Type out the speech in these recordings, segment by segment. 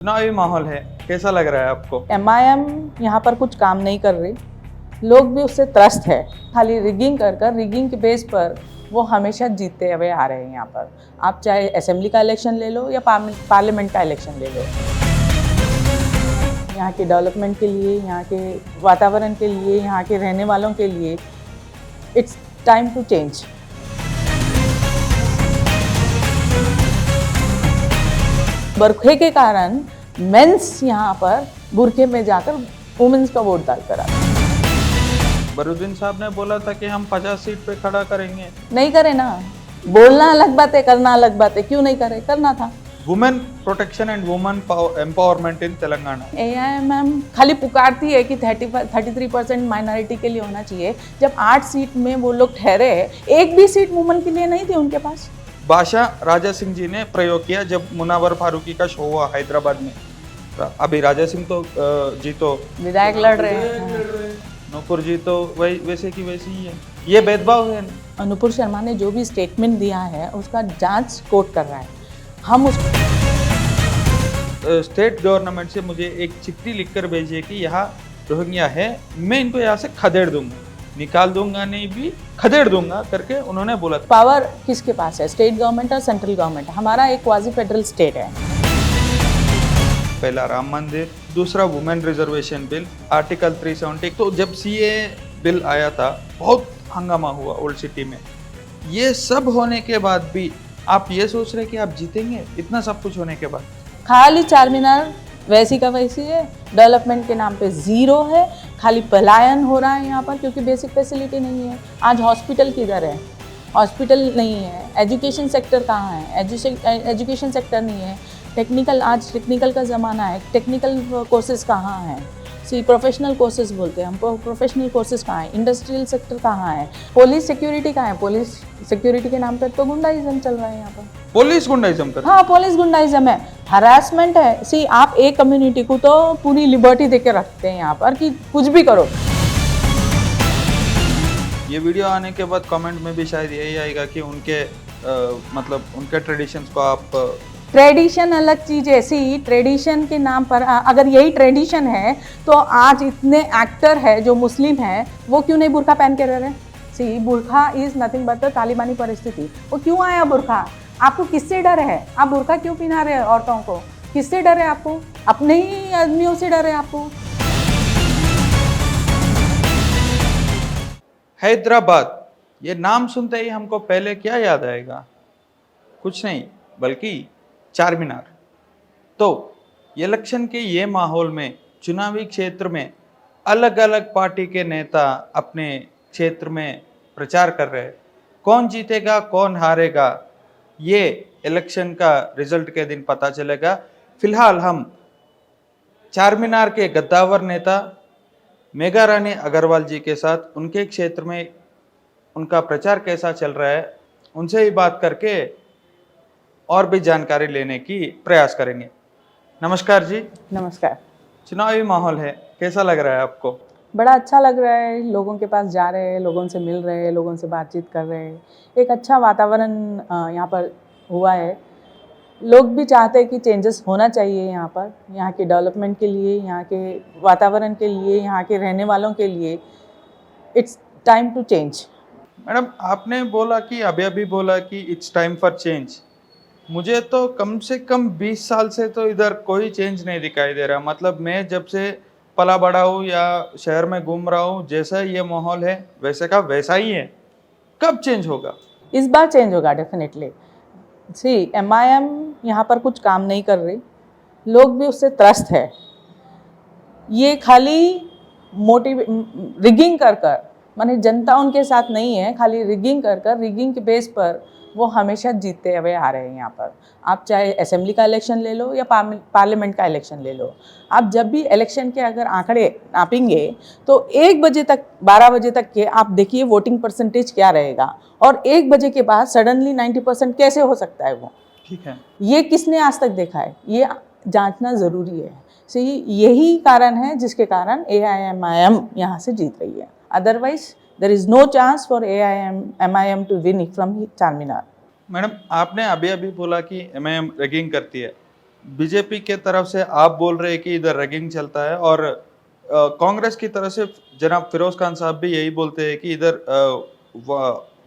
चुनावी माहौल है, कैसा लग रहा है आपको? MIM यहाँ पर कुछ काम नहीं कर रही, लोग भी उससे त्रस्त है। खाली रिगिंग कर रिगिंग के बेस पर वो हमेशा जीतते हुए आ रहे हैं। यहाँ पर आप चाहे असेंबली का इलेक्शन ले लो या पार्लियामेंट का इलेक्शन ले लो, यहाँ के डेवलपमेंट के लिए, यहाँ के वातावरण के लिए, यहाँ के रहने वालों के लिए इट्स टाइम टू चेंज। बरखे के कारण मेंस यहाँ पर बुरखे में जाकर वुमेन्स का वोट डालकर आते हैं। बरूद्दीन साहब ने बोला था कि हम 50 सीट पे खड़ा करेंगे। नहीं करे ना, बोलना अलग बात है, करना अलग बात है। क्यों नहीं करे? करना था। Women protection and women empowerment in Telangana. AIMM खाली पुकारती है कि 33% माइनॉरिटी के लिए होना चाहिए, जब 8 सीट में वो लोग ठहरे, एक भी सीट वुमेन के लिए नहीं थी उनके पास। बादशाह राजा सिंह जी ने प्रयोग किया जब मुनावर फारूकी का शो हुआ हैदराबाद में। अभी राजा सिंह जी तो विधायक लड़ रहे हैं, नूपुर जी तो वैसे की वैसी ही है। ये भेदभाव है। अनुपुर शर्मा ने जो भी स्टेटमेंट दिया है उसका जांच कोर्ट कर रहा है। हम उस स्टेट गवर्नमेंट से मुझे एक चिट्ठी लिखकर भेजिए कि यहाँ रोहिंग्या है, मैं इनको यहाँ से खदेड़ दूंगा, निकाल दूंगा नहीं भी खदेड़ दूंगा करके उन्होंने बोला था। पावर किसके पास है? स्टेट गवर्नमेंट और सेंट्रल गवर्नमेंट। हमारा एक क्वाजी फेडरल स्टेट है। पहला राम मंदिर, दूसरा वुमेन रिजर्वेशन बिल, आर्टिकल 370। तो जब CA बिल आया था बहुत हंगामा हुआ ओल्ड सिटी में। ये सब होने के बाद भी आप ये सोच रहे कि आप जीतेंगे? इतना सब कुछ होने के बाद खाली चार मीनार वैसी का वैसी है, डेवलपमेंट के नाम पे जीरो है। खाली पलायन हो रहा है यहाँ पर क्योंकि बेसिक फैसिलिटी नहीं है। आज हॉस्पिटल किधर है? हॉस्पिटल नहीं है। एजुकेशन सेक्टर कहाँ है? एजुकेशन सेक्टर नहीं है। टेक्निकल, आज टेक्निकल का ज़माना है, टेक्निकल कोर्सेज कहाँ हैं? प्रोफेशनल कोर्सेज बोलते हैं हम, प्रोफेशनल कोर्सेज कहाँ है? इंडस्ट्रियल सेक्टर कहाँ है? पुलिस सिक्योरिटी कहाँ है? पुलिस सिक्योरिटी के नाम पे तो गुंडाइज्म चल रहा है यहाँ पर। पुलिस गुंडाइज्म कर, हाँ, पुलिस गुंडाइज्म है, हरासमेंट है। आप एक कम्युनिटी को तो पूरी लिबर्टी देके रखते हैं यहाँ पर कि कुछ भी करो। ये वीडियो आने के बाद कमेंट में भी शायद यही आएगा कि उनके मतलब उनके ट्रेडिशंस को आप ट्रेडिशन अलग चीज़ है। ट्रेडिशन के नाम पर अगर यही ट्रेडिशन है तो आज इतने एक्टर है जो मुस्लिम है वो क्यों नहीं बुर्का पहन के रह रहे? बुर्का इज नथिंग बट द तालिबानी परिस्थिति। वो क्यों आया बुर्का? आपको किससे डर है? आप बुर्का क्यों पहना रहे हैं औरतों को? किससे डर है आपको? अपने ही आदमियों से डर है आपको। हैदराबाद, ये नाम सुनते ही हमको पहले क्या याद आएगा? कुछ नहीं बल्कि चार मीनार। तो इलेक्शन के ये माहौल में चुनावी क्षेत्र में अलग अलग पार्टी के नेता अपने क्षेत्र में प्रचार कर रहे हैं। कौन जीतेगा कौन हारेगा ये इलेक्शन का रिजल्ट के दिन पता चलेगा। फिलहाल हम चार मीनार के गद्दावर नेता मेघा रानी अग्रवाल जी के साथ उनके क्षेत्र में उनका प्रचार कैसा चल रहा है उनसे ही बात करके और भी जानकारी लेने की प्रयास करेंगे। नमस्कार जी। नमस्कार। चुनावी माहौल है, कैसा लग रहा है आपको? बड़ा अच्छा लग रहा है। लोगों के पास जा रहे हैं, लोगों से मिल रहे हैं, लोगों से बातचीत कर रहे हैं। एक अच्छा वातावरण यहाँ पर हुआ है। लोग भी चाहते हैं कि चेंजेस होना चाहिए यहाँ पर, यहाँ के डेवलपमेंट के लिए, यहाँ के वातावरण के लिए, यहाँ के रहने वालों के लिए it's time to change. Madam, आपने बोला कि अभी बोला कि इट्स टाइम फॉर चेंज। मुझे तो कम से कम 20 साल से तो इधर कोई चेंज नहीं दिखाई दे रहा। मतलब मैं जब से पला बड़ा हूँ या शहर में घूम रहा हूँ, जैसा ये माहौल है वैसे का वैसा ही है। कब चेंज होगा? इस बार चेंज होगा डेफिनेटली। MIM यहाँ पर कुछ काम नहीं कर रही, लोग भी उससे त्रस्त है। ये खाली रिगिंग कर माने जनता उनके साथ नहीं है। खाली रिगिंग कर रिगिंग के बेस पर वो हमेशा जीतते हुए आ रहे हैं यहाँ पर। आप चाहे असेंबली का इलेक्शन ले लो या पार्लियामेंट का इलेक्शन ले लो। आप जब भी इलेक्शन के अगर आंकड़े नापेंगे तो 1 बजे तक, 12 बजे तक के आप देखिए वोटिंग परसेंटेज क्या रहेगा, और 1 बजे के बाद सडनली 90% कैसे हो सकता है वो? ठीक है, ये किसने आज तक देखा है? ये जांचना ज़रूरी है। यही कारण है जिसके कारण AIMIM यहाँ से जीत रही है। Otherwise there is no chance for MIM to win from Charminar। Madam आपने अभी बोला कि MIM रैगिंग करती है, बीजेपी के तरफ से आप बोल रहे हैं कि इधर रैगिंग चलता है, और कांग्रेस की तरफ से जनाब फिरोज खान साहब भी यही बोलते हैं कि इधर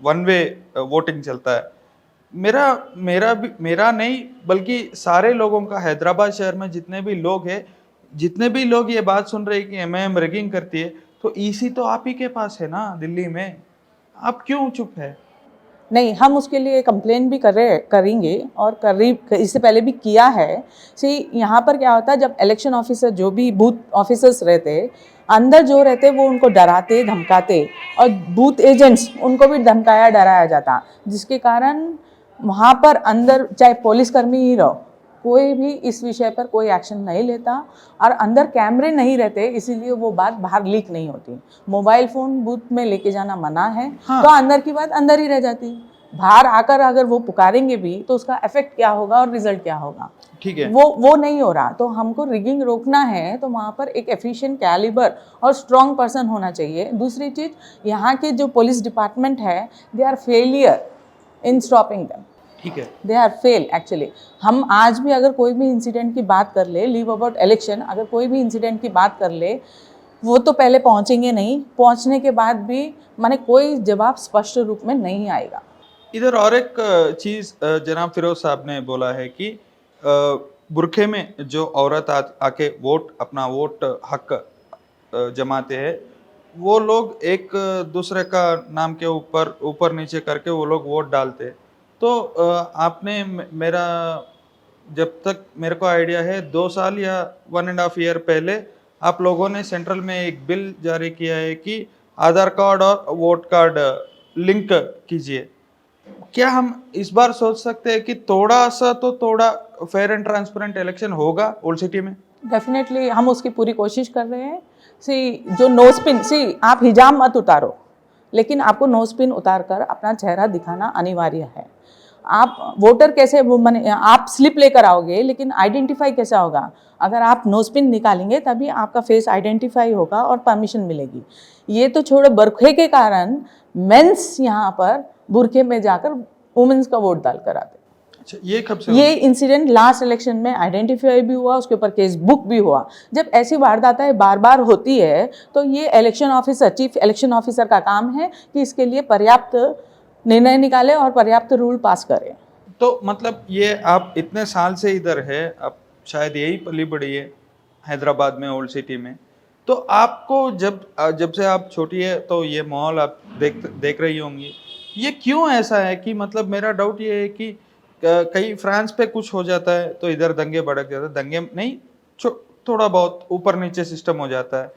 वन वे वोटिंग चलता है। मेरा नहीं बल्कि सारे लोगों का, हैदराबाद शहर में जितने भी लोग हैं, जितने भी लोग ये बात सुन रहे हैं कि एमआईएम रैगिंग करती है, तो ईसी तो आप ही के पास है ना दिल्ली में, आप क्यों चुप है? नहीं, हम उसके लिए कंप्लेन भी करेंगे और इससे पहले भी किया है। यहाँ पर क्या होता है, जब इलेक्शन ऑफिसर जो भी बूथ ऑफिसर्स रहते, अंदर जो रहते वो उनको डराते धमकाते, और बूथ एजेंट्स उनको भी धमकाया डराया जाता, जिसके कारण वहाँ पर अंदर चाहे पुलिसकर्मी ही रहो, कोई भी इस विषय पर कोई एक्शन नहीं लेता, और अंदर कैमरे नहीं रहते, इसीलिए वो बात बाहर लीक नहीं होती। मोबाइल फ़ोन बूथ में लेके जाना मना है, हाँ। तो अंदर की बात अंदर ही रह जाती। बाहर आकर अगर वो पुकारेंगे भी तो उसका इफेक्ट क्या होगा और रिजल्ट क्या होगा, ठीक है। वो नहीं हो रहा। तो हमको रिगिंग रोकना है तो वहाँ पर एक एफिशिएंट कैलिबर और स्ट्रॉन्ग पर्सन होना चाहिए। दूसरी चीज़, यहाँ के जो पुलिस डिपार्टमेंट है, they are failure in stopping them, ठीक है। They are fail actually. हम आज भी अगर कोई भी इंसिडेंट की बात कर ले, लीव अबाउट इलेक्शन, अगर कोई भी इंसिडेंट की बात कर ले, वो तो पहले पहुंचेंगे नहीं, पहुंचने के बाद भी माने कोई जवाब स्पष्ट रूप में नहीं आएगा। इधर और एक चीज़ जनाब फिरोज साहब ने बोला है कि बुरखे में जो औरत आके अपना वोट हक जमाते हैं, वो लोग एक दूसरे का नाम के ऊपर नीचे करके वो लोग वोट डालते हैं। तो आपने मेरा जब तक मेरे को आइडिया है 2 साल या 1.5 ईयर पहले आप लोगों ने सेंट्रल में एक बिल जारी किया है कि आधार कार्ड और वोट कार्ड लिंक कीजिए। क्या हम इस बार सोच सकते हैं कि थोड़ा फेयर एंड ट्रांसपेरेंट इलेक्शन होगा ओल्ड सिटी में? डेफिनेटली हम उसकी पूरी कोशिश कर रहे हैं। जो नोज पिन, आप हिजाब मत उतारो, लेकिन आपको नोज पिन उतार कर अपना चेहरा दिखाना अनिवार्य है। आप वोटर कैसे आप स्लिप लेकर आओगे, लेकिन आइडेंटिफाई कैसा होगा? अगर आप नोज पिन निकालेंगे तभी आपका फेस आइडेंटिफाई होगा और परमिशन मिलेगी। ये तो छोड़ो, बुरखे के कारण मेंस यहाँ पर बुरखे में जाकर वुमेन्स का वोट डाल कर आते। अच्छा, ये कब से ये इंसिडेंट लास्ट इलेक्शन में आइडेंटिफाई भी हुआ, उसके ऊपर केस बुक भी हुआ। जब ऐसी वारदातें बार बार होती है तो ये election officer, chief election officer का काम है कि इसके लिए पर्याप्त निर्णय निकाले और पर्याप्त रूल पास करें। तो मतलब ये आप इतने साल से इधर है, आप शायद यही पली बड़ी है हैदराबाद में, ओल्ड सिटी में, तो आपको जब से आप छोटी है तो ये माहौल आप देख रही होंगी। ये क्यों ऐसा है कि मतलब मेरा डाउट ये है कि कहीं फ्रांस पे कुछ हो जाता है तो इधर दंगे भड़क जाते हैं, दंगे नहीं, थोड़ा बहुत ऊपर नीचे सिस्टम हो जाता है।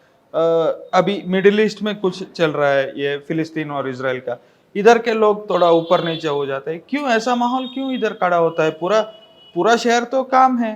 अभी मिडिल ईस्ट में कुछ चल रहा है, ये फिलिस्तीन और इजराइल का, इधर के लोग थोड़ा ऊपर नीचे हो जाते हैं। क्यों ऐसा माहौल क्यों इधर खड़ा होता है? पूरा शहर तो काम है,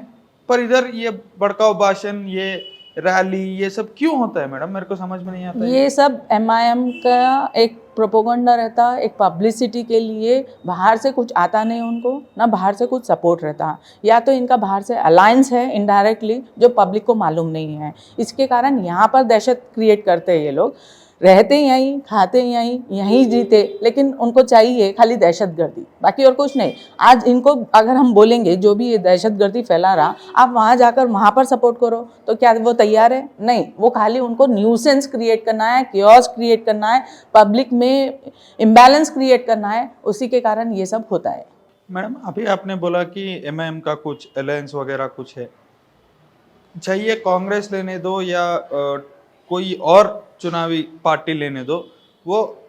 पर इधर ये भड़काऊ भाषण, ये रैली, ये सब क्यों होता है मैडम? मेरे को समझ में नहीं आता। ये सब एमआईएम का एक प्रोपोगंडा रहता, एक पब्लिसिटी के लिए। बाहर से कुछ आता नहीं उनको, ना बाहर से कुछ सपोर्ट रहता, या तो इनका बाहर से अलायंस है इनडायरेक्टली जो पब्लिक को मालूम नहीं है। इसके कारण यहाँ पर दहशत क्रिएट करते हैं ये लोग। रहते यहीं, खाते यहीं जीते, लेकिन उनको चाहिए खाली दहशतगर्दी, बाकी और कुछ नहीं। आज इनको अगर हम बोलेंगे जो भी ये दहशतगर्दी फैला रहा, आप वहाँ जाकर वहाँ पर सपोर्ट करो, तो क्या वो तैयार है? नहीं, वो खाली उनको न्यूसेंस क्रिएट करना है, कियोस क्रिएट करना है, पब्लिक में इम्बैलेंस क्रिएट करना है, उसी के कारण ये सब होता है। मैडम, अभी आपने बोला कि एमआईएम का कुछ अलायंस वगैरह कुछ है, चाहिए कांग्रेस लेने दो या कोई और चुनावी पार्टी लेने दो, वो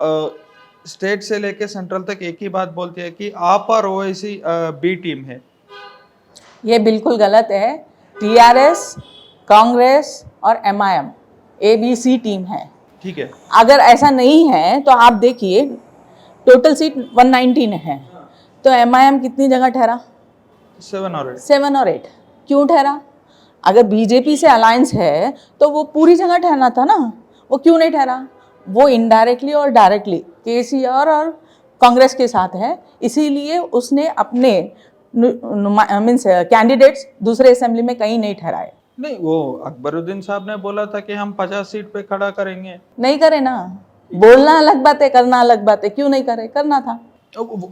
स्टेट से लेके सेंट्रल तक एक ही बात बोलती है कि आप और ओवैसी बी टीम है। ये बिल्कुल गलत है। टीआरएस, कांग्रेस और एमआईएम ABC टीम है। ठीक है। अगर ऐसा नहीं है तो आप देखिए, टोटल सीट 119 है, तो एमआईएम कितनी जगह ठहरा? 7 और 8। क्यों ठहरा? अगर बीजेपी से अलायंस है तो वो पूरी जगह ठहरना था ना, वो क्यों नहीं ठहरा? वो इनडायरेक्टली और डायरेक्टली केसीआर और कांग्रेस के साथ है, इसीलिए उसने अपने मीन्स कैंडिडेट्स दूसरे असेंबली में कहीं नहीं ठहराए। नहीं, वो अकबरुद्दीन साहब ने बोला था कि हम 50 सीट पे खड़ा करेंगे। नहीं करे ना, बोलना अलग बात है, करना अलग बात है। क्यों नहीं करे? करना था।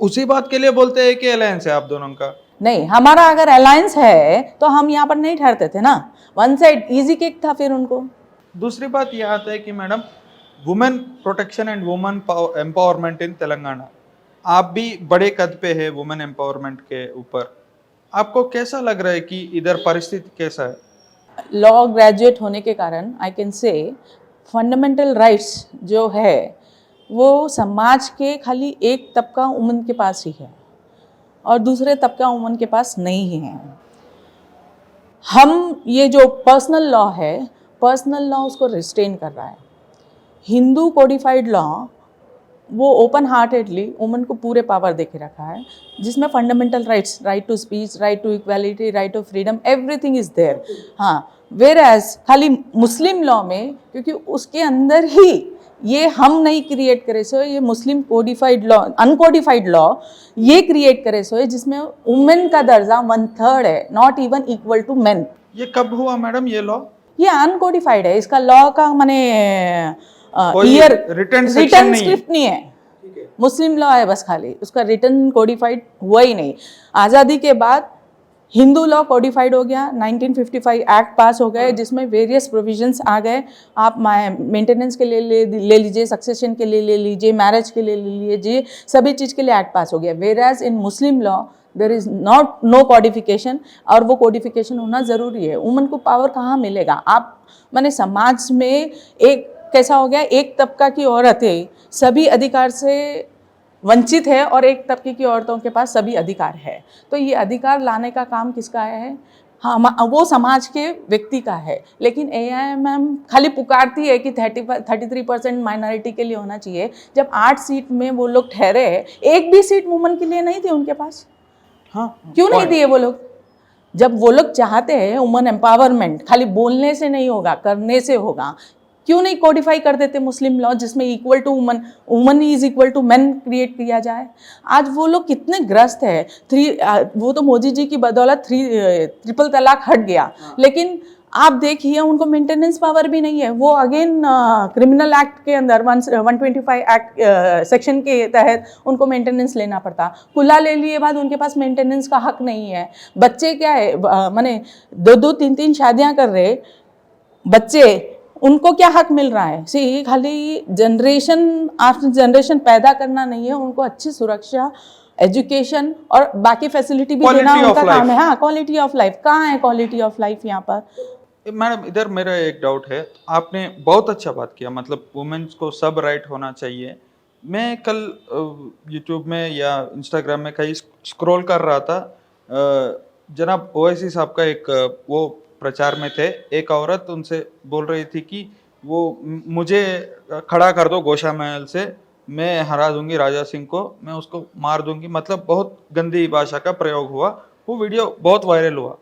उसी बात के लिए बोलते हैं कि अलायंस है आप दोनों का। नहीं, हमारा अगर अलायंस है तो हम यहाँ पर नहीं ठहरते थे ना, वन साइड इजी केक था फिर उनको। दूसरी बात यह आता है कि madam women protection and women empowerment इन तेलंगाना, आप भी बड़े कद पे है वुमेन एम्पावरमेंट के ऊपर, आपको कैसा लग रहा है कि इधर परिस्थिति कैसा है? लॉ ग्रेजुएट होने के कारण I can say fundamental rights जो है वो समाज के खाली एक तबका वुमन के पास ही है और दूसरे तबका वुमन के पास नहीं है। हम ये जो पर्सनल लॉ है, पर्सनल लॉ उसको रिस्ट्रेन कर रहा है। हिंदू कोडिफाइड लॉ वो ओपन हार्टेडली वुमन को पूरे पावर दे के रखा है, जिसमें fundamental rights, right to speech, right to equality, right to freedom, everything is there. हाँ, वेर एज खाली मुस्लिम लॉ में, क्योंकि उसके अंदर ही ये हम नहीं क्रिएट करे सो, ये Muslim codified law, uncodified law ये क्रिएट करे सो है, जिसमें वुमेन का दर्जा 1/3 है, not even equal to men. ये कब हुआ मैडम ये लॉ? ये अनकोडिफाइड है, इसका लॉ का माने कोई ईयर written section रिटर्न नहीं है। स्क्रिप्ट नहीं है, मुस्लिम लॉ है बस, खाली उसका रिटर्न कोडिफाइड हुआ ही नहीं। आज़ादी के बाद हिंदू लॉ कोडिफाइड हो गया, 1955 एक्ट पास हो गए जिसमें वेरियस प्रोविजंस आ गए। आप मेंटेनेंस के लिए ले लीजिए, सक्सेशन के लिए ले लीजिए, मैरिज के लिए ले लीजिए, सभी चीज़ के लिए एक्ट पास हो गया। Whereas in Muslim law there is no codification, और वो कोडिफिकेशन होना ज़रूरी है। वुमन को पावर कहाँ मिलेगा? आप माने समाज में एक कैसा हो गया, एक तबका की औरतें सभी अधिकार से वंचित है और एक तबके की औरतों के पास सभी अधिकार है। तो ये अधिकार लाने का काम किसका है? हाँ, वो समाज के व्यक्ति का है। लेकिन AIMM खाली पुकारती है कि 33% माइनॉरिटी के लिए होना चाहिए, जब 8 सीट में वो लोग ठहरे, एक भी सीट वुमन के लिए नहीं थी उनके पास। हाँ, क्यों नहीं दिए वो लोग? जब वो लोग चाहते हैं वुमन एम्पावरमेंट, खाली बोलने से नहीं होगा, करने से होगा। क्यों नहीं कोडिफाई कर देते मुस्लिम लॉ, जिसमें equal to woman, woman is equal to men create किया जाए? आज वो लोग कितने ग्रस्त है। वो तो मोदी जी की बदौलत ट्रिपल तलाक हट गया, लेकिन आप देखिए उनको मेंटेनेंस पावर भी नहीं है। वो अगेन क्रिमिनल एक्ट के अंदर 125 एक्ट सेक्शन के तहत उनको मेंटेनेंस लेना पड़ता। कुल्ला ले लिए बाद उनके पास मेंटेनेंस का हक नहीं है। बच्चे क्या है, माने 2-2, 3-3 शादियां कर रहे बच्चे, उनको क्या हक मिल रहा है? सी खाली जनरेशन आफ्टर जनरेशन पैदा करना नहीं है, उनको अच्छी सुरक्षा, एजुकेशन और बाकी फैसिलिटी भी देना उनका काम है। हाँ, क्वालिटी ऑफ लाइफ कहाँ है? क्वालिटी ऑफ लाइफ यहाँ पर। मैडम इधर मेरा एक डाउट है, आपने बहुत अच्छा बात किया, मतलब वुमेन्स को सब राइट होना चाहिए। मैं कल यूट्यूब में या इंस्टाग्राम में कहीं स्क्रॉल कर रहा था, जनाब ओवैसी साहब का एक वो प्रचार में थे, एक औरत उनसे बोल रही थी कि वो मुझे खड़ा कर दो गोशा महल से, मैं हरा दूंगी राजा सिंह को, मैं उसको मार दूंगी, मतलब बहुत गंदी भाषा का प्रयोग हुआ। वो वीडियो बहुत वायरल हुआ।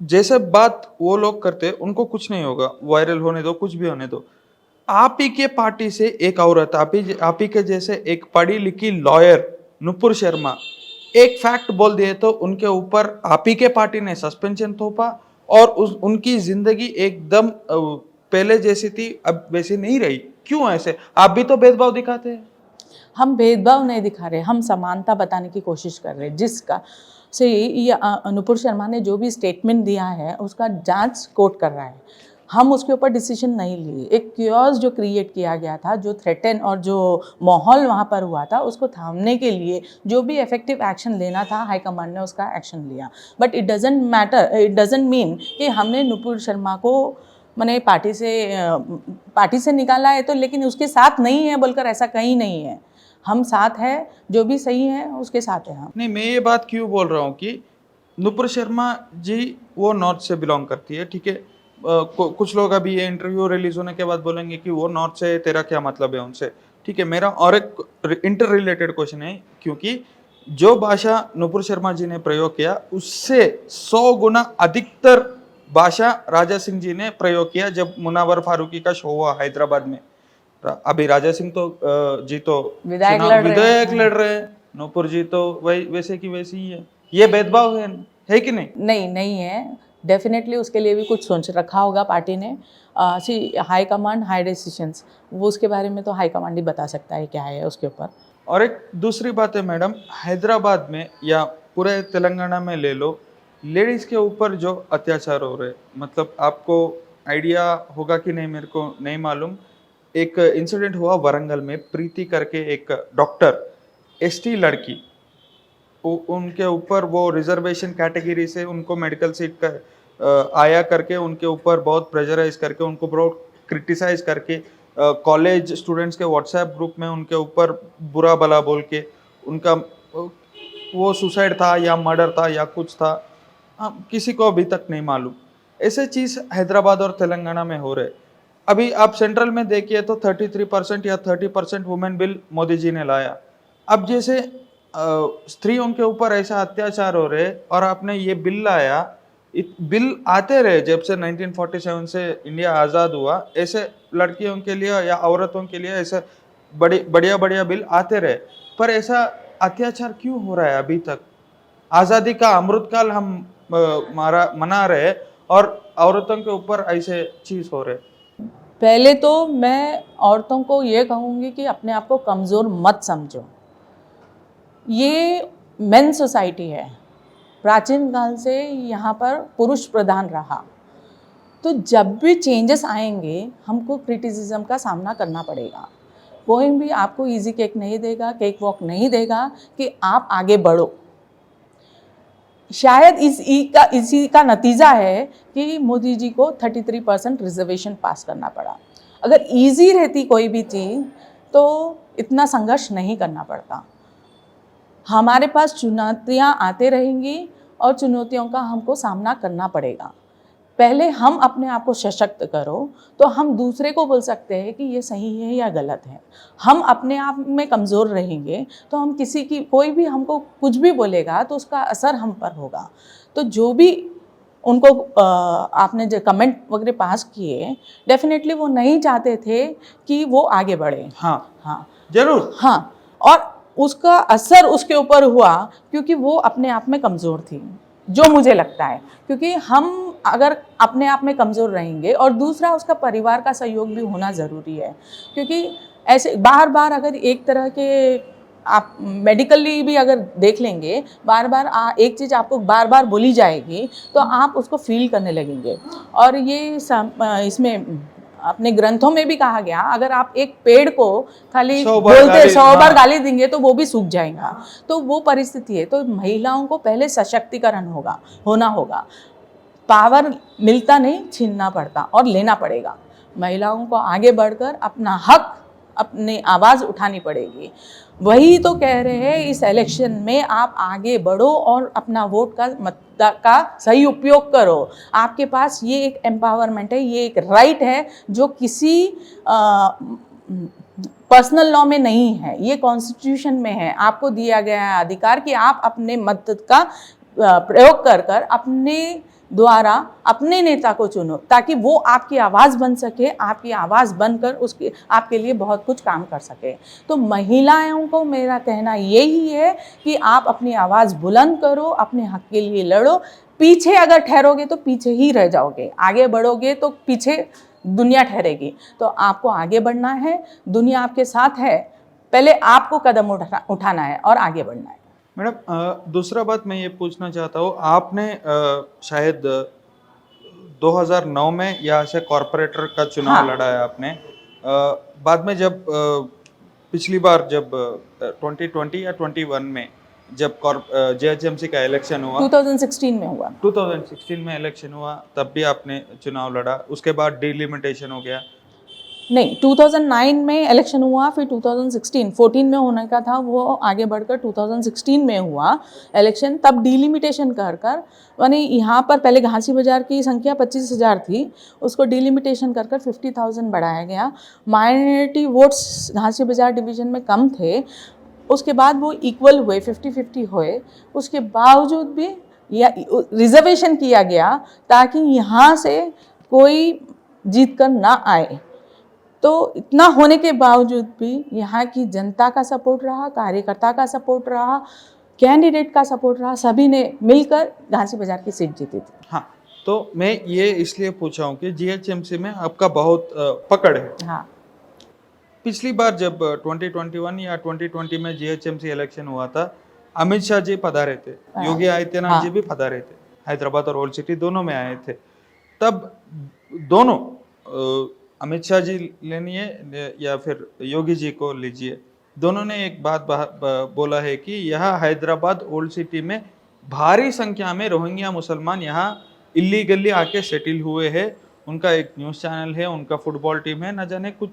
जैसे बात वो लोग करते उनको कुछ नहीं होगा, वायरल होने दो, कुछ भी होने दो। आप ही के पार्टी से एक औरत, आप ही के जैसे एक पढ़ी लिखी लॉयर नुपुर शर्मा एक फैक्ट बोल दिए तो उनके ऊपर आप ही के पार्टी ने सस्पेंशन थोपा और उनकी जिंदगी एकदम पहले जैसी थी, अब वैसी नहीं रही। क्यों ऐसे? आप भी तो भेदभाव दिखाते हैं। हम भेदभाव नहीं दिखा रहे, हम समानता बताने की कोशिश कर रहे हैं। जिसका से ये नुपुर शर्मा ने जो भी स्टेटमेंट दिया है उसका जांच कोर्ट कर रहा है, हम उसके ऊपर डिसीजन नहीं लिए। एक क्योस जो क्रिएट किया गया था, जो थ्रेटन और जो माहौल वहाँ पर हुआ था, उसको थामने के लिए जो भी इफेक्टिव एक्शन लेना था हाई कमांड ने उसका एक्शन लिया। But it doesn't matter, it doesn't mean कि हमने नुपुर शर्मा को मैंने पार्टी से निकाला है तो, लेकिन उसके साथ नहीं है बोलकर ऐसा कहीं नहीं है। हम साथ है, जो भी सही है उसके साथ है हम। नहीं, मैं ये बात क्यों बोल रहा हूँ कि नुपुर शर्मा जी वो नॉर्थ से बिलोंग करती है, ठीक है। कुछ लोग अभी ये इंटरव्यू रिलीज होने के बाद बोलेंगे कि वो नॉर्थ से, तेरा क्या मतलब है उनसे, ठीक है। मेरा और एक इंटर रिलेटेड क्वेश्चन है, क्योंकि जो भाषा नुपुर शर्मा जी ने प्रयोग किया उससे 100 गुना अधिकतर भाषा राजा सिंह जी ने प्रयोग किया जब मुनावर फारूकी का शो हुआ हैदराबाद में। अभी राजा सिंह तो जी तो विधायक लड़ रहे हैं, नुपुर जी तो वैसे की वैसी ही है। ये भेदभाव है कि नहीं? नहीं है, डेफिनेटली उसके लिए भी कुछ सोच रखा होगा पार्टी ने। हाई कमांड, हाई डिसीजंस, वो उसके बारे में तो हाई कमांड ही बता सकता है क्या है उसके ऊपर। और एक दूसरी बात है मैडम, हैदराबाद में या पूरे तेलंगाना में ले लो, लेडीज़ के ऊपर जो अत्याचार हो रहे, मतलब आपको आइडिया होगा कि नहीं मेरे को नहीं मालूम। एक इंसिडेंट हुआ वरंगल में, प्रीति करके एक डॉक्टर, एसटी लड़की, उनके ऊपर वो रिजर्वेशन कैटेगरी से उनको मेडिकल सीट का आया करके उनके ऊपर बहुत प्रेशराइज करके उनको बहुत क्रिटिसाइज करके कॉलेज स्टूडेंट्स के व्हाट्सएप ग्रुप में उनके ऊपर बुरा भला बोल के उनका वो सुसाइड था या मर्डर था या कुछ था, किसी को अभी तक नहीं मालूम। ऐसे चीज़ हैदराबाद और तेलंगाना में हो रहे। अभी आप सेंट्रल में देखिए तो 33% या 30% वुमेन बिल मोदी जी ने लाया। अब जैसे स्त्रियों के ऊपर ऐसा अत्याचार हो रहे और आपने ये बिल लाया, बिल आते रहे जब से 1947 से इंडिया आज़ाद हुआ, ऐसे लड़कियों के लिए या औरतों के लिए ऐसे बढ़िया बढ़िया बिल आते रहे, पर ऐसा अत्याचार क्यों हो रहा है अभी तक? आज़ादी का अमृतकाल हम मना रहे और औरतों के ऊपर ऐसे चीज़ हो रहे। पहले तो मैं औरतों को ये कहूँगी कि अपने आप को कमज़ोर मत समझो। ये मेन सोसाइटी है, प्राचीन काल से यहाँ पर पुरुष प्रधान रहा, तो जब भी चेंजेस आएंगे हमको क्रिटिसिज्म का सामना करना पड़ेगा। कोई भी आपको इजी केक नहीं देगा, केक वॉक नहीं देगा कि आप आगे बढ़ो। शायद इसी का नतीजा है कि मोदी जी को 33% रिजर्वेशन पास करना पड़ा। अगर इजी रहती कोई भी चीज़ तो इतना संघर्ष नहीं करना पड़ता। हमारे पास चुनौतियाँ आते रहेंगी और चुनौतियों का हमको सामना करना पड़ेगा। पहले हम अपने आप को सशक्त करो तो हम दूसरे को बोल सकते हैं कि ये सही है या गलत है। हम अपने आप में कमज़ोर रहेंगे तो हम कोई भी हमको कुछ भी बोलेगा तो उसका असर हम पर होगा। तो जो भी उनको आपने जो कमेंट वगैरह पास किए, डेफिनेटली वो नहीं चाहते थे कि वो आगे बढ़े। हाँ जरूर। हाँ, और उसका असर उसके ऊपर हुआ क्योंकि वो अपने आप में कमज़ोर थी, जो मुझे लगता है। क्योंकि हम अगर अपने आप में कमज़ोर रहेंगे और दूसरा उसका परिवार का सहयोग भी होना ज़रूरी है, क्योंकि ऐसे बार बार अगर एक तरह के आप मेडिकली भी अगर देख लेंगे, बार बार एक चीज़ आपको बार बार बोली जाएगी तो आप उसको फील करने लगेंगे। और ये इसमें अपने ग्रंथों में भी कहा गया, अगर आप एक पेड़ को खाली 100 बार गाली देंगे तो वो भी सूख जाएगा। तो वो परिस्थिति है। तो महिलाओं को पहले सशक्तिकरण होना होगा। पावर मिलता नहीं, छीनना पड़ता और लेना पड़ेगा। महिलाओं को आगे बढ़कर अपना हक, अपनी आवाज़ उठानी पड़ेगी। वही तो कह रहे हैं, इस इलेक्शन में आप आगे बढ़ो और अपना वोट का सही उपयोग करो। आपके पास ये एक एम्पावरमेंट है, ये एक राइट है जो किसी पर्सनल लॉ में नहीं है, ये कॉन्स्टिट्यूशन में है। आपको दिया गया है अधिकार कि आप अपने मत का प्रयोग कर अपने द्वारा अपने नेता को चुनो, ताकि वो आपकी आवाज़ बन सके, आपकी आवाज़ बनकर उसके आपके लिए बहुत कुछ काम कर सके। तो महिलाओं को मेरा कहना यही है कि आप अपनी आवाज़ बुलंद करो, अपने हक के लिए लड़ो। पीछे अगर ठहरोगे तो पीछे ही रह जाओगे, आगे बढ़ोगे तो पीछे दुनिया ठहरेगी। तो आपको आगे बढ़ना है, दुनिया आपके साथ है, पहले आपको कदम उठाना है और आगे बढ़ना है। मैडम, दूसरा बात मैं ये पूछना चाहता हूँ, आपने शायद 2009 में यहाँ से कॉरपोरेटर का चुनाव लड़ा है आपने। बाद में जब पिछली बार जब 2020 या 21 में जब JHMC का इलेक्शन हुआ, 2016 में हुआ, 2016 में इलेक्शन हुआ, तब भी आपने चुनाव लड़ा। उसके बाद डिलिमिटेशन हो गया। नहीं, 2009 में इलेक्शन हुआ, फिर 14 में होने का था, वो आगे बढ़कर 2016 में हुआ इलेक्शन। तब डिलिमिटेशन कर यानी यहाँ पर पहले घासी बाजार की संख्या 25,000 थी, उसको डिलिमिटेशन कर 50,000 बढ़ाया गया। माइनॉरिटी वोट्स घासी बाजार डिवीज़न में कम थे, उसके बाद वो इक्वल हुए, 50-50 हुए। उसके बावजूद भी रिजर्वेशन किया गया ताकि यहाँ से कोई जीत कर ना आए। तो इतना होने के बावजूद भी यहाँ की जनता का सपोर्ट रहा, कार्यकर्ता का सपोर्ट रहा, कैंडिडेट का सपोर्ट रहा, सभी ने मिलकर घासी बाजार की सीट जीती थी। हाँ, तो मैं ये इसलिए पूछा हूँ कि JHMC में आपका बहुत पकड़ है। हाँ, पिछली बार जब 2021 या 2020 में JHMC इलेक्शन हुआ था, अमित शाह जी पधारे थे, योगी आदित्यनाथ हाँ। जी भी पधारे थे, हैदराबाद और ओल्ड सिटी दोनों में आए थे। तब दोनों अमित शाह जी लेनिए या फिर योगी जी को लीजिए, दोनों ने एक बात बोला है कि यहाँ हैदराबाद ओल्ड सिटी में भारी संख्या में रोहिंग्या मुसलमान यहाँ इलीगली आके सेटिल हुए हैं। उनका एक न्यूज़ चैनल है, उनका फुटबॉल टीम है, न जाने कुछ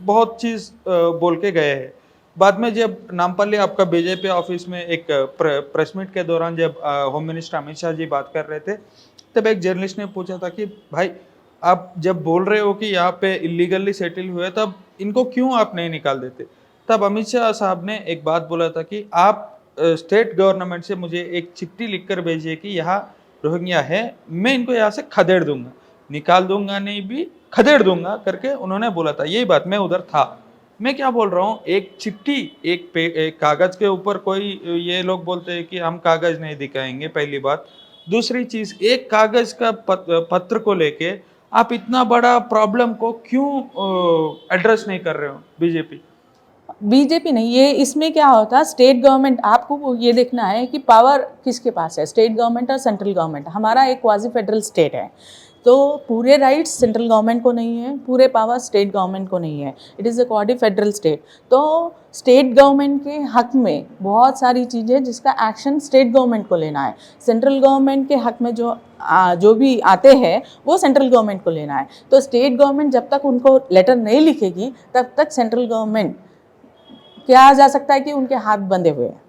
बहुत चीज़ बोल के गए हैं। बाद में जब नामपल्ली आपका बीजेपी ऑफिस में एक प्रेस मीट के दौरान जब होम मिनिस्टर अमित शाह जी बात कर रहे थे, तब एक जर्नलिस्ट ने पूछा था कि भाई आप जब बोल रहे हो कि यहाँ पे इलीगली सेटल हुए, तब इनको क्यों आप नहीं निकाल देते? तब अमित शाह साहब ने एक बात बोला था कि आप स्टेट गवर्नमेंट से मुझे एक चिट्ठी लिखकर भेजिए कि यहाँ रोहिंग्या है, मैं इनको यहाँ से खदेड़ दूंगा, निकाल दूंगा नहीं भी खदेड़ दूंगा करके उन्होंने बोला था। यही बात, मैं उधर था। मैं क्या बोल रहा हूँ, एक चिट्ठी एक कागज के ऊपर कोई ये लोग बोलते हैं कि हम कागज नहीं दिखाएंगे, पहली बात। दूसरी चीज, एक कागज का पत्र को लेके आप इतना बड़ा प्रॉब्लम को क्यों एड्रेस नहीं कर रहे हो? बीजेपी नहीं, ये इसमें क्या होता, स्टेट गवर्नमेंट, आपको ये देखना है कि पावर किसके पास है, स्टेट गवर्नमेंट और सेंट्रल गवर्नमेंट। हमारा एक क्वाजी फेडरल स्टेट है, तो पूरे राइट्स सेंट्रल गवर्नमेंट को नहीं है, पूरे पावर स्टेट गवर्नमेंट को नहीं है। It is a quasi federal state. तो स्टेट गवर्नमेंट के हक में बहुत सारी चीज़ें जिसका एक्शन स्टेट गवर्नमेंट को लेना है। सेंट्रल गवर्नमेंट के हक में जो भी आते हैं वो सेंट्रल गवर्नमेंट को लेना है। तो स्टेट गवर्नमेंट जब तक उनको लेटर नहीं लिखेगी तब तक सेंट्रल गवर्नमेंट क्या जा सकता है कि उनके हाथ बंधे हुए हैं।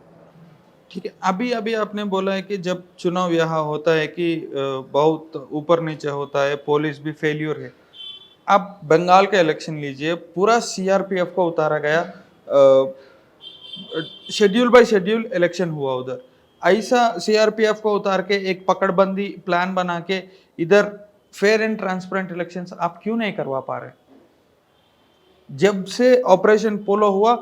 ठीक है, अभी आपने बोला है कि जब चुनाव यहाँ होता है कि बहुत ऊपर नीचे होता है, पुलिस भी फेल्यूर है। आप बंगाल का इलेक्शन लीजिए, पूरा सीआरपीएफ को उतारा गया, शेड्यूल बाय शेड्यूल इलेक्शन हुआ उधर। ऐसा सीआरपीएफ को उतार के एक पकड़बंदी प्लान बना के इधर फेयर एंड ट्रांसपेरेंट इलेक्शंस आप क्यों नहीं करवा पा रहे? जब से ऑपरेशन पोलो हुआ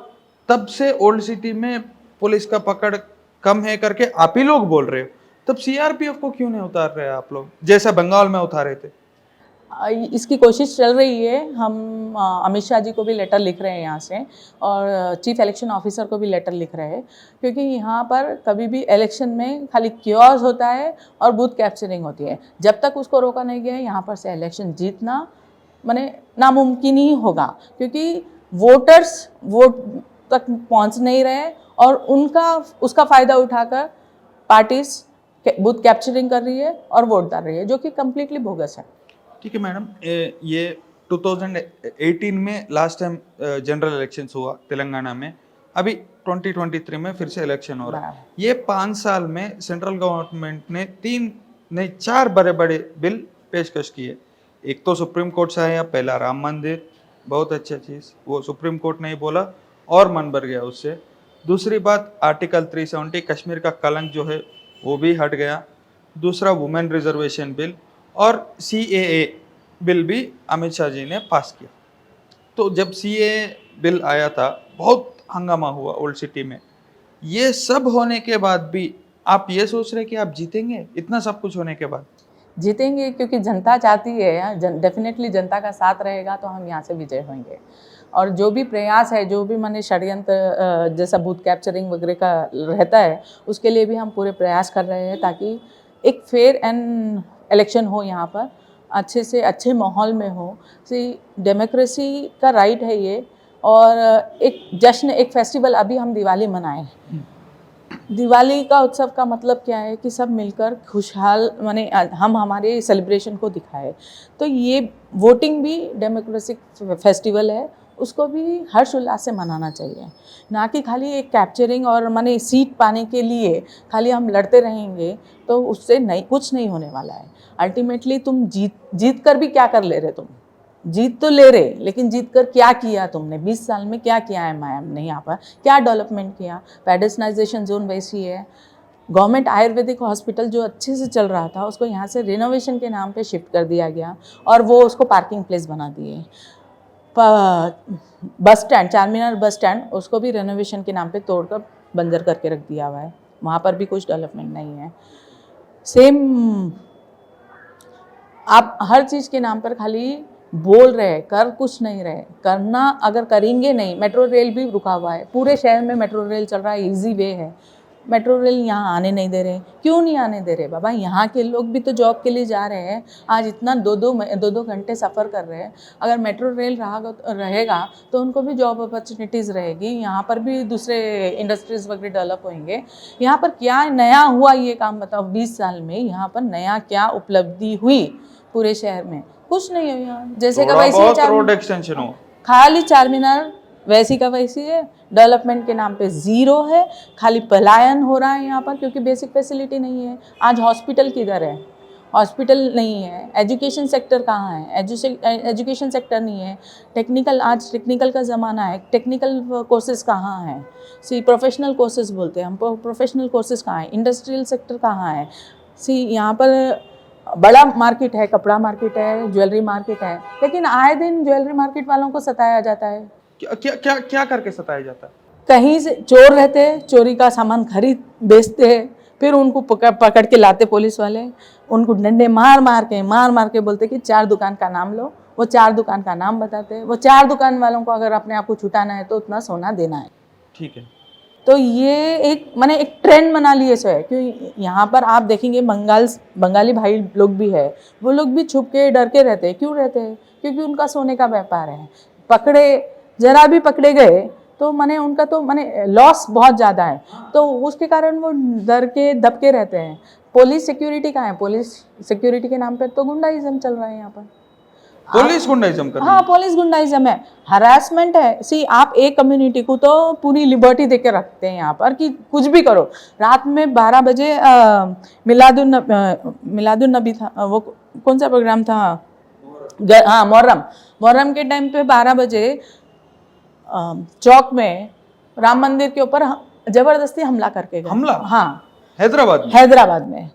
तब से ओल्ड सिटी में पुलिस का पकड़ कम है करके आप ही लोग बोल रहे हो, तब सीआरपीएफ को क्यों नहीं उतार रहे आप लोग, जैसा बंगाल में उतारे थे? इसकी कोशिश चल रही है। हम अमित शाह जी को भी लेटर लिख रहे हैं यहाँ से, और चीफ इलेक्शन ऑफिसर को भी लेटर लिख रहे हैं, क्योंकि यहाँ पर कभी भी इलेक्शन में खाली क्योर्स होता है और बूथ कैप्चरिंग होती है। जब तक उसको रोका नहीं गया, यहाँ पर से इलेक्शन जीतना माने नामुमकिन ही होगा, क्योंकि वोटर्स वोट तक पहुँच नहीं रहे और उसका फ़ायदा उठाकर पार्टीज बूथ कैप्चरिंग कर रही है और वोट डाल रही है, जो कि कम्प्लीटली बोगस है। ठीक है मैडम, ये 2018 में लास्ट टाइम जनरल इलेक्शंस हुआ तेलंगाना में, अभी 2023 में फिर से इलेक्शन हो रहा है। ये 5 साल में सेंट्रल गवर्नमेंट ने 4 बड़े बड़े बिल पेशकश किए। एक तो सुप्रीम कोर्ट से आया, पहला राम मंदिर, बहुत अच्छा चीज़, वो सुप्रीम कोर्ट ने ही बोला और मन भर गया उससे। दूसरी बात, आर्टिकल 370 कश्मीर का कलंक जो है वो भी हट गया। दूसरा, वुमेन रिजर्वेशन बिल और CAA बिल भी अमित शाह जी ने पास किया। तो जब CAA बिल आया था बहुत हंगामा हुआ ओल्ड सिटी में। ये सब होने के बाद भी आप ये सोच रहे कि आप जीतेंगे? इतना सब कुछ होने के बाद जीतेंगे, क्योंकि जनता चाहती है, डेफिनेटली जनता का साथ रहेगा तो हम यहाँ से विजय होंगे। और जो भी प्रयास है, जो भी माने षड्यंत्र जैसा बूथ कैप्चरिंग वगैरह का रहता है, उसके लिए भी हम पूरे प्रयास कर रहे हैं ताकि एक फेयर एंड इलेक्शन हो, यहाँ पर अच्छे से अच्छे माहौल में हो। डेमोक्रेसी का राइट है ये, और एक जश्न, एक फेस्टिवल, अभी हम दिवाली मनाएं। दिवाली का उत्सव का मतलब क्या है कि सब मिलकर खुशहाल माने हम हमारे सेलिब्रेशन को दिखाए। तो ये वोटिंग भी डेमोक्रेटिक फेस्टिवल है, उसको भी हर्ष उल्लास से मनाना चाहिए, ना कि खाली एक कैप्चरिंग और माने सीट पाने के लिए खाली हम लड़ते रहेंगे तो उससे नहीं, कुछ नहीं होने वाला है। अल्टीमेटली तुम जीत कर भी क्या कर ले रहे? तुम जीत तो ले रहे, लेकिन जीत कर क्या किया तुमने? 20 साल में क्या किया है मैम ने यहाँ पर? क्या डेवलपमेंट किया? पेडेस्टनाइजेशन जोन वैसी है। गवर्नमेंट आयुर्वेदिक हॉस्पिटल जो अच्छे से चल रहा था, उसको यहाँ से रिनोवेशन के नाम पे शिफ्ट कर दिया गया और वो उसको पार्किंग प्लेस बना दिए। Bus stand, Charminar bus stand, उसको भी रिनोवेशन के नाम पे तोड़कर बंजर करके रख दिया हुआ है, वहाँ पर भी कुछ डेवलपमेंट नहीं है। सेम आप हर चीज़ के नाम पर खाली बोल रहे हैं, कर कुछ नहीं रहे, करना अगर करेंगे नहीं। मेट्रो रेल भी रुका हुआ है, पूरे शहर में मेट्रो रेल चल रहा है, इजी वे है, मेट्रो रेल यहाँ आने नहीं दे रहे। क्यों नहीं आने दे रहे बाबा? यहाँ के लोग भी तो जॉब के लिए जा रहे हैं, आज इतना दो दो घंटे सफ़र कर रहे हैं। अगर मेट्रो रेल रहेगा तो उनको भी जॉब अपॉर्चुनिटीज़ रहेगी, यहाँ पर भी दूसरे इंडस्ट्रीज़ वगैरह डेवलप होंगे। यहाँ पर क्या नया हुआ ये काम बताओ? 20 साल में यहाँ पर नया क्या उपलब्धि हुई पूरे शहर में? कुछ नहीं है यहाँ, जैसे का वैसे रोड एक्सटेंशन हो, खाली चार मीनार वैसी का वैसी है, डेवलपमेंट के नाम पे ज़ीरो है, खाली पलायन हो रहा है यहाँ पर, क्योंकि बेसिक फैसिलिटी नहीं है। आज हॉस्पिटल किधर है? हॉस्पिटल नहीं है। एजुकेशन सेक्टर कहाँ है? एजुकेशन सेक्टर नहीं है। आज टेक्निकल का ज़माना है, टेक्निकल कोर्सेज कहाँ हैं? प्रोफेशनल कोर्सेज बोलते हैं हम, प्रोफेशनल कोर्सेज कहाँ हैं? इंडस्ट्रियल सेक्टर कहाँ है? यहाँ पर बड़ा मार्केट है, कपड़ा मार्केट है, ज्वेलरी मार्केट है, लेकिन आए दिन ज्वेलरी मार्केट वालों को सताया जाता है। क्या क्या क्या करके सताया जाता है? कहीं से चोर रहते हैं, चोरी का सामान खरीद बेचते हैं, फिर उनको पकड़ के लाते पुलिस वाले, उनको डंडे मार मार के बोलते कि 4 दुकान का नाम लो। वो 4 दुकान का नाम बताते हैं। वो 4 दुकान वालों को अगर अपने आप को छुटाना है तो उतना सोना देना है। ठीक है। तो ये एक ट्रेंड बना लिए सो है। क्यों यहाँ पर आप देखेंगे बंगाली भाई लोग भी है, वो लोग भी छुप के डर के रहते हैं। क्यों रहते हैं? क्योंकि उनका सोने का व्यापार है। जरा भी पकड़े गए तो उनका तो लॉस बहुत ज़्यादा है, तो उसके कारण वो डर के दबके रहते हैं। पुलिस सिक्योरिटी कहाँ है? पुलिस सिक्योरिटी के नाम पर तो गुंडाइज्म चल रहा है यहाँ पर। पुलिस गुंडाइज्म कर रही है। हाँ, पुलिस गुंडाइज्म है, हरासमेंट है। आप एक कम्युनिटी को तो पूरी लिबर्टी दे के रखते हैं यहाँ पर कि कुछ भी करो। रात में 12 बजे मिलादुन नबी था, वो कौन सा प्रोग्राम था? हाँ, मुहर्रम के टाइम पे 12 बजे चौक में राम मंदिर के ऊपर जबरदस्ती हमला करके गए। हमला? हाँ, हैदराबाद में।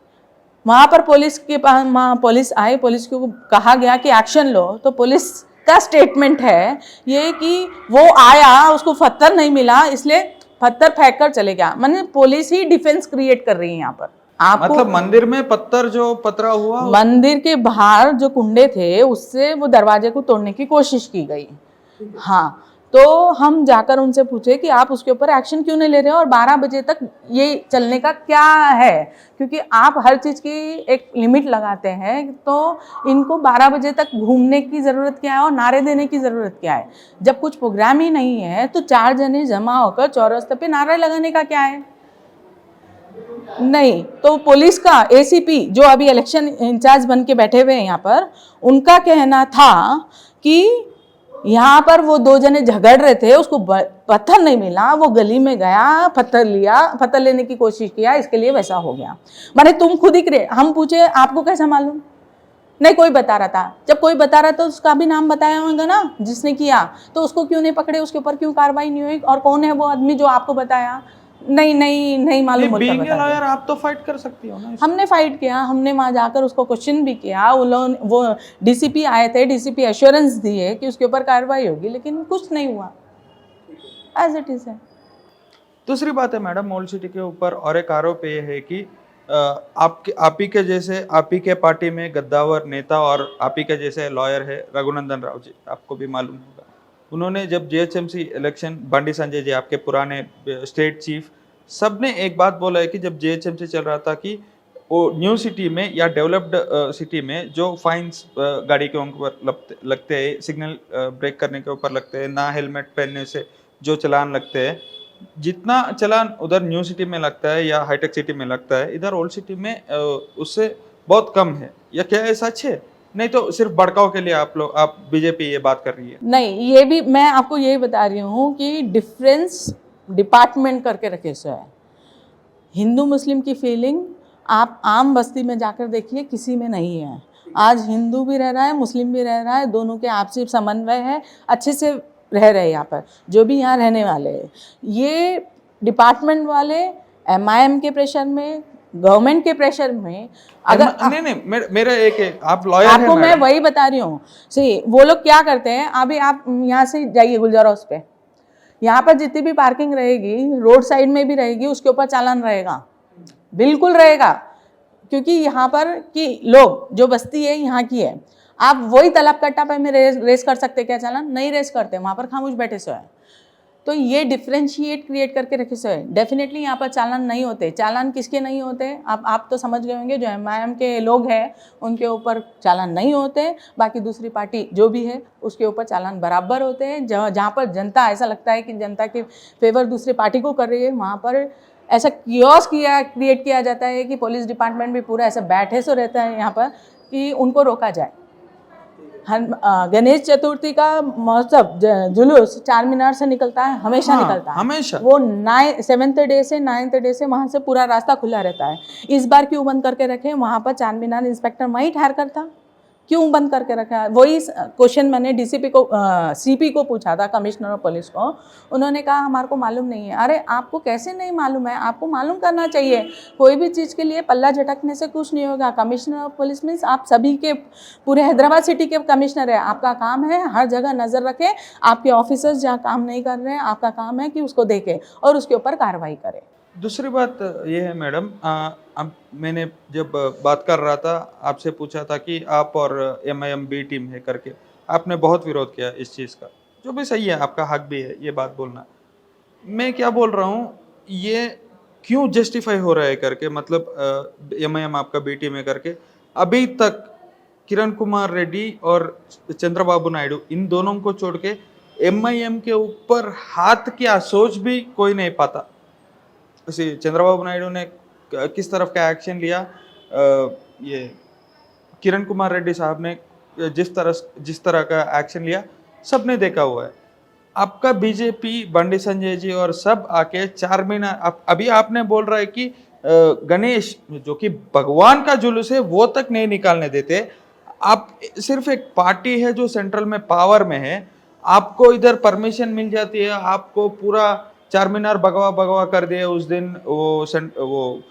वहाँ पर पुलिस आई, पुलिस को कहा गया कि एक्शन लो, तो पुलिस का स्टेटमेंट है ये कि वो आया, उसको पत्थर नहीं मिला, इसलिए पत्थर फेंक कर चले गया। पुलिस ही डिफेंस क्रिएट कर रही है यहाँ पर। मतलब मंदिर में पत्थरा हुआ, मंदिर के बाहर जो कुंडे थे उससे वो दरवाजे को तोड़ने की कोशिश की गई। हाँ, तो हम जाकर उनसे पूछे कि आप उसके ऊपर एक्शन क्यों नहीं ले रहे हो, और 12 बजे तक ये चलने का क्या है? क्योंकि आप हर चीज़ की एक लिमिट लगाते हैं, तो इनको 12 बजे तक घूमने की ज़रूरत क्या है और नारे देने की ज़रूरत क्या है? जब कुछ प्रोग्राम ही नहीं है तो 4 जने जमा होकर चौरास्ते पे नारे लगाने का क्या है? नहीं। तो पुलिस का एसीपी जो अभी इलेक्शन इंचार्ज बन के बैठे हुए हैं यहाँ पर, उनका कहना था कि यहाँ पर वो 2 जने झगड़ रहे थे, उसको पत्थर नहीं मिला, वो गली में गया, पत्थर लेने की कोशिश किया, इसके लिए वैसा हो गया। तुम खुद ही हम पूछे आपको कैसा मालूम? नहीं, कोई बता रहा था। जब कोई बता रहा था तो उसका भी नाम बताया होगा ना जिसने किया, तो उसको क्यों नहीं पकड़े? उसके ऊपर क्यों कार्रवाई नहीं हुई? और कौन है वो आदमी जो आपको बताया? नहीं मालूम होता। बीइंग अ लॉयर आप तो फाइट कर सकती हो ना। हमने फाइट किया, हमने वहाँ जाकर उसको क्वेश्चन भी किया। वो डीसीपी आए थे, डीसीपी एश्योरेंस दिए कि उसके ऊपर कार्रवाई होगी, लेकिन कुछ नहीं हुआ, एज इट इज है। दूसरी बात है मैडम, ओल्ड सिटी के ऊपर और एक आरोप ये है कि आप ही के पार्टी में गद्दावर नेता और आप ही के जैसे लॉयर है रघुनंदन राव जी, आपको भी मालूम होगा। उन्होंने जब जीएचएमसी इलेक्शन, बंडी संजय जी आपके पुराने स्टेट चीफ, सबने एक बात बोला है कि जब जीएचएमसी चल रहा था कि वो न्यू सिटी में या डेवलप्ड सिटी में जो फाइन्स गाड़ी के ऊपर लगते हैं, सिग्नल ब्रेक करने के ऊपर लगते हैं, ना हेलमेट पहनने से जो चलान लगते हैं, जितना चलान उधर न्यू सिटी में लगता है या हाईटेक सिटी में लगता है, इधर ओल्ड सिटी में उससे बहुत कम है। या क्या ये सच है? नहीं तो सिर्फ भड़काव के लिए आप बीजेपी ये बात कर रही है? नहीं, ये भी मैं आपको यही बता रही हूँ कि डिफरेंस डिपार्टमेंट करके रखे सो है। हिंदू मुस्लिम की फीलिंग आप आम बस्ती में जाकर देखिए, किसी में नहीं है। आज हिंदू भी रह रहा है, मुस्लिम भी रह रहा है, दोनों के आपसी समन्वय है, अच्छे से रह रहे हैं यहाँ पर जो भी यहाँ रहने वाले हैं। ये डिपार्टमेंट वाले एमआईएम के प्रेशर में, गवर्नमेंट के प्रेशर में, अगर नहीं मेरा एक आप लॉयर आपको मैं वही बता रही हूँ। सही, वो लोग क्या करते हैं, अभी आप यहाँ से जाइए गुलजार हाउस पे, यहाँ पर जितनी भी पार्किंग रहेगी, रोड साइड में भी रहेगी, उसके ऊपर चालान रहेगा, बिल्कुल रहेगा। क्योंकि यहाँ पर कि लोग जो बस्ती है यहाँ की है, आप वही तलब कट्टा पे में रेस कर सकते क्या चालान? नहीं रेस करते, वहाँ पर खामोश बैठे सो है। तो ये डिफ्रेंशिएट क्रिएट करके रखे सो है। डेफिनेटली यहाँ पर चालान नहीं होते। चालान किसके नहीं होते? आप तो समझ गए होंगे, जो MIM के लोग हैं उनके ऊपर चालान नहीं होते, बाकी दूसरी पार्टी जो भी है उसके ऊपर चालान बराबर होते हैं। जहाँ पर जनता ऐसा लगता है कि जनता के फेवर दूसरी पार्टी को कर रही है, वहाँ पर ऐसा कियोस क्रिएट किया जाता है कि पुलिस डिपार्टमेंट भी पूरा ऐसा बैठे सो रहता है यहाँ पर कि उनको रोका जाए। गणेश चतुर्थी का महोत्सव जुलूस चार मीनार से निकलता है, हमेशा हाँ, निकलता है हमेशा। वो 7th डे से 9th डे से वहाँ से पूरा रास्ता खुला रहता है। इस बार क्यों बंद करके रखे? वहाँ पर चार मीनार इंस्पेक्टर वहीं ठहर कर था, क्यों बंद करके रखा है? वही क्वेश्चन मैंने DCP को CP को पूछा था, कमिश्नर ऑफ पुलिस को। उन्होंने कहा हमारे को मालूम नहीं है। अरे आपको कैसे नहीं मालूम है? आपको मालूम करना चाहिए। कोई भी चीज़ के लिए पल्ला झटकने से कुछ नहीं होगा। कमिश्नर ऑफ पुलिस मीन्स आप सभी के, पूरे हैदराबाद सिटी के कमिश्नर है। आपका काम है हर जगह नज़र रखें, आपके ऑफिसर्स जहाँ काम नहीं कर रहे हैं आपका काम है कि उसको देखें और उसके ऊपर कार्रवाई करें। दूसरी बात ये है मैडम, अब मैंने जब बात कर रहा था आपसे पूछा था कि आप और MIM बी टीम है करके, आपने बहुत विरोध किया इस चीज़ का, जो भी सही है, आपका हक भी है ये बात बोलना। मैं क्या बोल रहा हूँ, ये क्यों जस्टिफाई हो रहा है करके, मतलब MIM आपका बी टीम है करके, अभी तक किरण कुमार रेड्डी और चंद्रबाबू नायडू इन दोनों को छोड़ के MIM के ऊपर हाथ की सोच भी कोई नहीं पाता। चंद्रबाबू नायडू ने किस तरफ का एक्शन लिया, ये किरण कुमार रेड्डी साहब ने जिस तरह का एक्शन लिया, सबने देखा हुआ है। आपका बीजेपी बंडी संजय जी और सब आके चार महीना, अभी आपने बोल रहा है कि गणेश जो कि भगवान का जुलूस है वो तक नहीं निकालने देते। आप सिर्फ एक पार्टी है जो सेंट्रल में पावर में है, आपको इधर परमिशन मिल जाती है, आपको पूरा चार मीनार भगवा भगवा कर दिए। उस दिन वो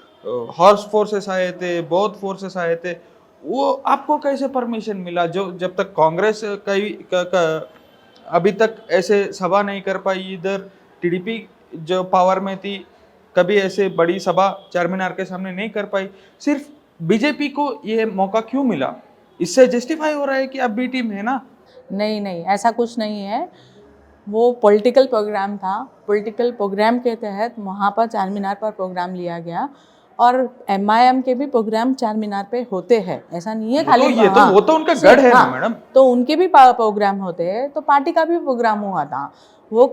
हॉर्स फोर्सेस आए थे, बौद्ध फोर्सेस आए थे, वो आपको कैसे परमिशन मिला? जो जब तक कांग्रेस अभी तक ऐसे सभा नहीं कर पाई, इधर TDP जो पावर में थी कभी ऐसे बड़ी सभा चार मीनार के सामने नहीं कर पाई, सिर्फ बीजेपी को ये मौका क्यों मिला? इससे जस्टिफाई हो रहा है कि अब बी टीम है ना? नहीं, ऐसा कुछ नहीं है। वो पॉलिटिकल प्रोग्राम था, पॉलिटिकल प्रोग्राम के तहत वहाँ पर चार मीनार पर प्रोग्राम लिया गया और MIM के भी प्रोग्राम चार मीनार पे होते हैं, ऐसा नहीं है खाली। वो तो उनका गढ़ है ना मैडम। तो उनके भी प्रोग्राम होते हैं, तो पार्टी का भी प्रोग्राम हुआ था। वो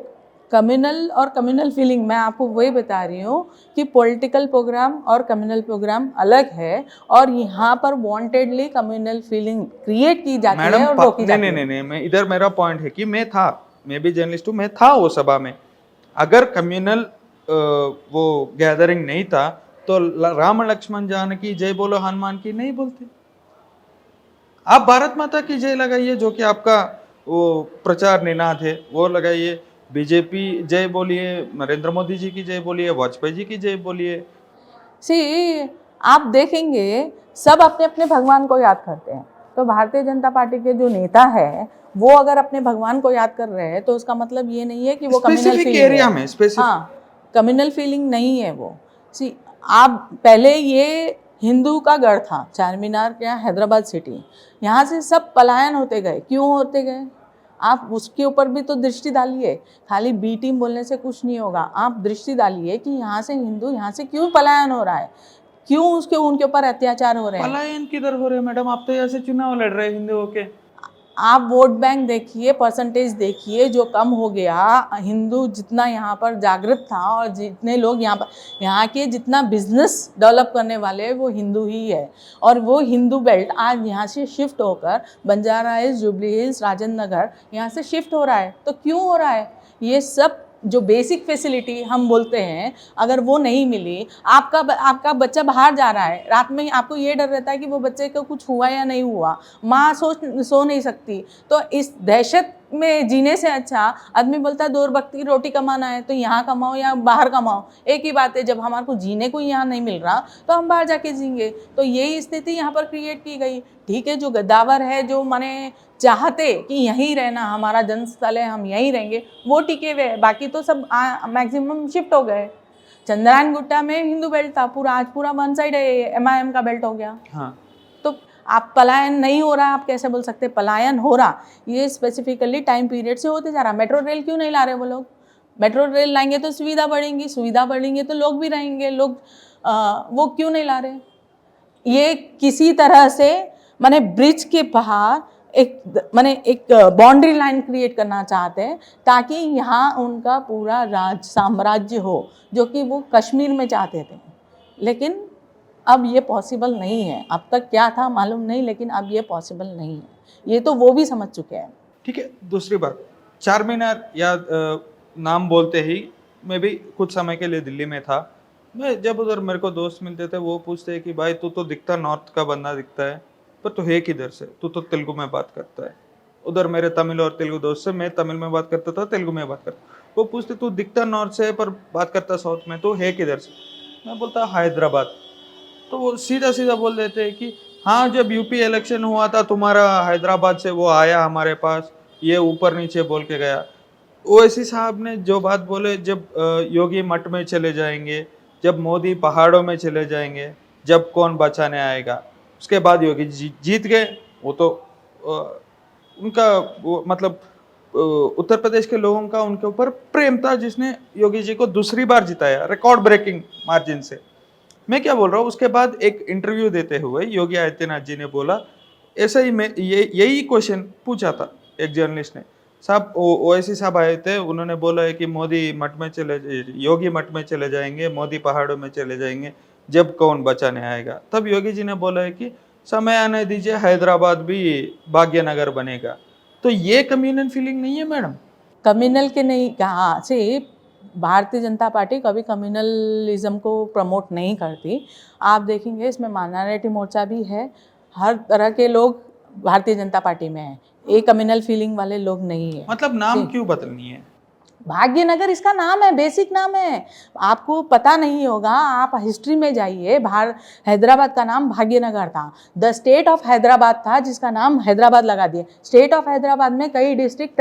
कम्युनल और कम्युनल फीलिंग, मैं आपको वही बता रही हूँ कि पॉलिटिकल प्रोग्राम और कम्युनल प्रोग्राम अलग है और यहाँ पर वांटेडली कम्युनल फीलिंग क्रिएट की जाती है और रोकी जाती है। नहीं, मैं इधर मेरा पॉइंट है कि मैं भी जर्नलिस्ट हूँ, मैं था वो सभा में। अगर कम्युनल वो गैदरिंग नहीं था तो राम लक्ष्मण जानकी जय बोलो हनुमान की नहीं बोलते। आप भारत माता की जय लगाइए, जो कि आपका वो प्रचार निनाद है, वो लगाइए। बीजेपी जय बोलिए, नरेंद्र मोदी जी की जय बोलिए, वाजपेयी जी की जय बोलिए। आप देखेंगे सब अपने अपने भगवान को याद करते हैं। तो भारतीय जनता पार्टी के जो नेता है वो अगर अपने भगवान को याद कर रहे हैं तो उसका मतलब ये नहीं है कि वो कम्युनल फीलिंग एरिया में कम्युनल फीलिंग नहीं है वो। आप पहले ये हिंदू का गढ़ था चार मीनार क्या हैदराबाद सिटी, यहाँ से सब पलायन होते गए। क्यों होते गए? आप उसके ऊपर भी तो दृष्टि डालिए। खाली बी टीम बोलने से कुछ नहीं होगा। आप दृष्टि डालिए कि यहाँ से हिंदू यहाँ से क्यों पलायन हो रहा है, क्यों उनके ऊपर अत्याचार हो रहे हैं। पलायन किधर हो रहे हैं मैडम? आप तो यहाँ से चुनाव लड़ रहे हैं हिंदुओं के। आप वोट बैंक देखिए, परसेंटेज देखिए, जो कम हो गया। हिंदू जितना यहाँ पर जागृत था और जितने लोग यहाँ के जितना बिजनेस डेवलप करने वाले वो हिंदू ही है। और वो हिंदू बेल्ट आज यहाँ से शिफ्ट होकर बंजारा हिल्स, जुबली हिल्स, राजेंद्र नगर यहाँ से शिफ्ट हो रहा है। तो क्यों हो रहा है? ये सब जो बेसिक फैसिलिटी हम बोलते हैं, अगर वो नहीं मिली, आपका बच्चा बाहर जा रहा है, रात में आपको ये डर रहता है कि वो बच्चे को कुछ हुआ या नहीं हुआ, माँ सो नहीं सकती। तो इस दहशत में जीने से अच्छा आदमी बोलता है 2 वक्त की रोटी कमाना है तो यहाँ कमाओ या बाहर कमाओ, एक ही बात है। जब हमारे को जीने को यहाँ नहीं मिल रहा तो हम बाहर जाके जीएंगे। तो यही स्थिति यहाँ पर क्रिएट की गई। ठीक है, जो गद्दावर है, जो माने चाहते कि यहीं रहना हमारा जन्मस्थल है, हम यहीं रहेंगे, वो टिके हुए। बाकी तो सब मैक्सिमम शिफ्ट हो गए। चंद्रायन गुट्टा में हिंदू बेल्ट था पूरा, आज पूरा वन साइड है MIM का बेल्ट हो गया। हाँ। तो आप पलायन नहीं हो रहा, आप कैसे बोल सकते पलायन हो रहा? ये स्पेसिफिकली टाइम पीरियड से होते जा रहा। मेट्रो रेल क्यों नहीं ला रहे वो लोग? मेट्रो रेल लाएंगे तो सुविधा बढ़ेंगी, सुविधा बढ़ेंगे तो लोग भी रहेंगे, लोग वो क्यों नहीं ला रहे? ये किसी तरह से माने ब्रिज के बाहर एक बाउंड्री लाइन क्रिएट करना चाहते हैं ताकि यहाँ उनका पूरा राज साम्राज्य हो, जो कि वो कश्मीर में चाहते थे। लेकिन अब ये पॉसिबल नहीं है। अब तक क्या था मालूम नहीं, लेकिन अब ये पॉसिबल नहीं है। ये तो वो भी समझ चुके हैं। ठीक है, दूसरी बात, चार मीनार या नाम बोलते ही मैं भी कुछ समय के लिए दिल्ली में था। मैं जब उधर मेरे को दोस्त मिलते थे, वो पूछते हैं कि भाई तू तो दिखता नॉर्थ का बंदा दिखता है, पर तू है किधर से? तू तो तेलुगु में बात करता है। उधर मेरे तमिल और तेलुगु दोस्त से, मैं तमिल में बात करता था, तेलुगु में बात करता। वो पूछते तू दिखता नॉर्थ से पर बात करता साउथ में, तो है किधर से? मैं बोलता हैदराबाद। तो वो सीधा सीधा बोल देते हैं कि हाँ, जब यूपी इलेक्शन हुआ था तुम्हारा हैदराबाद से वो आया हमारे पास, ये ऊपर नीचे बोल के गया। ओवैसी साहब ने जो बात बोले, जब योगी मठ में चले जाएंगे, जब मोदी पहाड़ों में चले जाएंगे, जब कौन बचाने आएगा, उसके बाद योगी जीत गए। वो तो उनका वो मतलब उत्तर प्रदेश के लोगों का उनके ऊपर प्रेम था, जिसने योगी जी को दूसरी बार जिताया रिकॉर्ड ब्रेकिंग मार्जिन से। मैं क्या बोल रहा हूँ, उसके बाद एक इंटरव्यू देते हुए योगी आदित्यनाथ जी ने बोला, ऐसा ही मैं यही क्वेश्चन पूछा था एक जर्नलिस्ट ने। साहब ओवैसी साहब आए थे, उन्होंने बोला है कि मोदी मठ में योगी मठ में चले जाएंगे, मोदी पहाड़ों में चले जाएंगे, जब कौन बचाने आएगा। तब योगी जी ने बोला है कि समय आने दीजिए, हैदराबाद भी भाग्यनगर बनेगा। तो ये कम्युनल फीलिंग नहीं है मैडम? कम्युनल के नहीं कहा से भारतीय जनता पार्टी कभी कम्युनलिज्म को प्रमोट नहीं करती। आप देखेंगे इसमें माइनॉरिटी मोर्चा भी है, हर तरह के लोग भारतीय जनता पार्टी में हैं। एक कम्युनल फीलिंग वाले लोग नहीं है। मतलब नाम क्यों बदलनी है? भाग्यनगर इसका नाम है, बेसिक नाम है। आपको पता नहीं होगा, आप हिस्ट्री में जाइए। हैदराबाद का नाम भाग्यनगर था। द स्टेट ऑफ हैदराबाद था, जिसका नाम हैदराबाद लगा दिए। स्टेट ऑफ हैदराबाद में कई डिस्ट्रिक्ट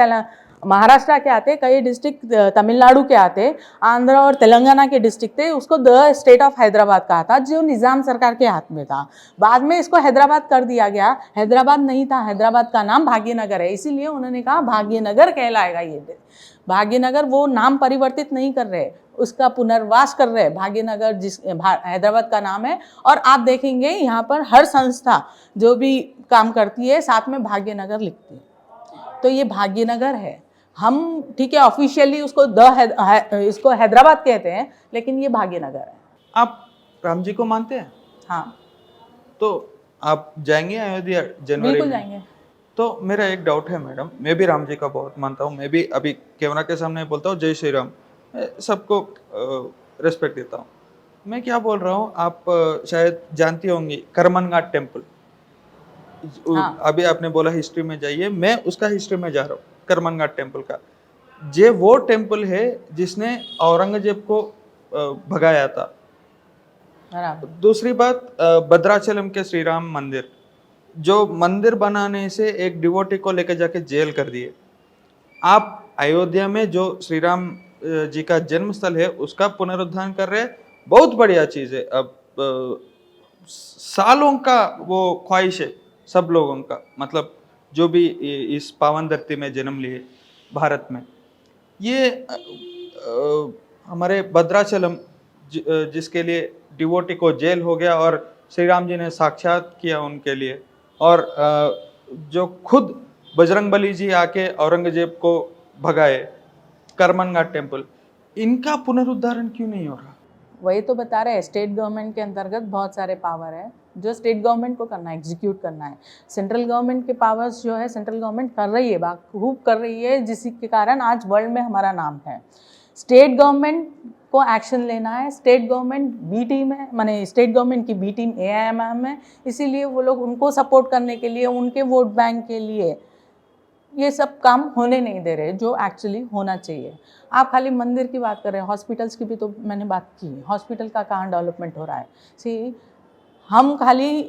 महाराष्ट्र के आते, कई डिस्ट्रिक्ट तमिलनाडु के आते, आंध्र और तेलंगाना के डिस्ट्रिक्ट थे। उसको द स्टेट ऑफ हैदराबाद कहा था, जो निज़ाम सरकार के हाथ में था। बाद में इसको हैदराबाद कर दिया गया। हैदराबाद नहीं था, हैदराबाद का नाम भाग्यनगर है, इसीलिए उन्होंने कहा भाग्यनगर कहलाएगा ये। भाग्यनगर वो नाम परिवर्तित नहीं कर रहे, उसका पुनर्वास कर रहे। भाग्यनगर हैदराबाद का नाम है। और आप देखेंगे यहाँ पर हर संस्था जो भी काम करती है साथ में भाग्यनगर लिखती है। तो ये भाग्यनगर है। हम ठीक है ऑफिशियली उसको इसको हैदराबाद कहते हैं, लेकिन ये भाग्यनगर है। आप राम जी को मानते हैं? हाँ, तो आप जाएंगे अयोध्या जनवरी बिल्कुल में? जाएंगे। तो मेरा एक डाउट है मैडम, मैं भी राम जी का बहुत मानता हूँ। मैं भी अभी कैमरा के सामने बोलता हूँ जय श्री राम, मैं सबको रिस्पेक्ट देता हूँ। मैं क्या बोल रहा हूँ, आप शायद जानती होंगी कर्मनघाट टेम्पल। हाँ। अभी आपने बोला हिस्ट्री में जाइए, मैं उसका हिस्ट्री में जा रहा हूँ, कर्मनघाट टेम्पल का। ये वो टेम्पल है जिसने औरंगजेब को भगाया था। बराबर। दूसरी बात, भद्राचलम के श्री राम मंदिर, जो मंदिर बनाने से एक डिवोटी को लेकर जाके जेल कर दिए। आप अयोध्या में जो श्री राम जी का जन्म स्थल है उसका पुनरुद्धार कर रहे हैं, बहुत बढ़िया चीज है। अब सालों का वो ख्वाहिश है सब लोगों का, मतलब जो भी इस पावन धरती में जन्म लिए भारत में। ये हमारे भद्राचलम जिसके लिए डिवोटी को जेल हो गया और श्री राम जी ने साक्षात किया उनके लिए, और जो खुद बजरंगबली जी आके औरंगजेब को भगाए, कर्मनघाट टेम्पल, इनका पुनरुद्धारण क्यों नहीं हो रहा? वही तो बता रहे हैं, स्टेट गवर्नमेंट के अंतर्गत बहुत सारे पावर है जो स्टेट गवर्नमेंट को करना है, एग्जीक्यूट करना है। सेंट्रल गवर्नमेंट के पावर्स जो है सेंट्रल गवर्नमेंट कर रही है, खूब कर रही है, जिसके कारण आज वर्ल्ड में हमारा नाम है। स्टेट गवर्नमेंट को एक्शन लेना है। स्टेट गवर्नमेंट बी टीम है, माने स्टेट गवर्नमेंट की बी टीम AIMM है, इसीलिए वो लोग उनको सपोर्ट करने के लिए, उनके वोट बैंक के लिए ये सब काम होने नहीं दे रहे जो एक्चुअली होना चाहिए। आप खाली मंदिर की बात कर रहे हैं, हॉस्पिटल्स की भी तो मैंने बात की। हॉस्पिटल का कहाँ डेवलपमेंट हो रहा है? हम खाली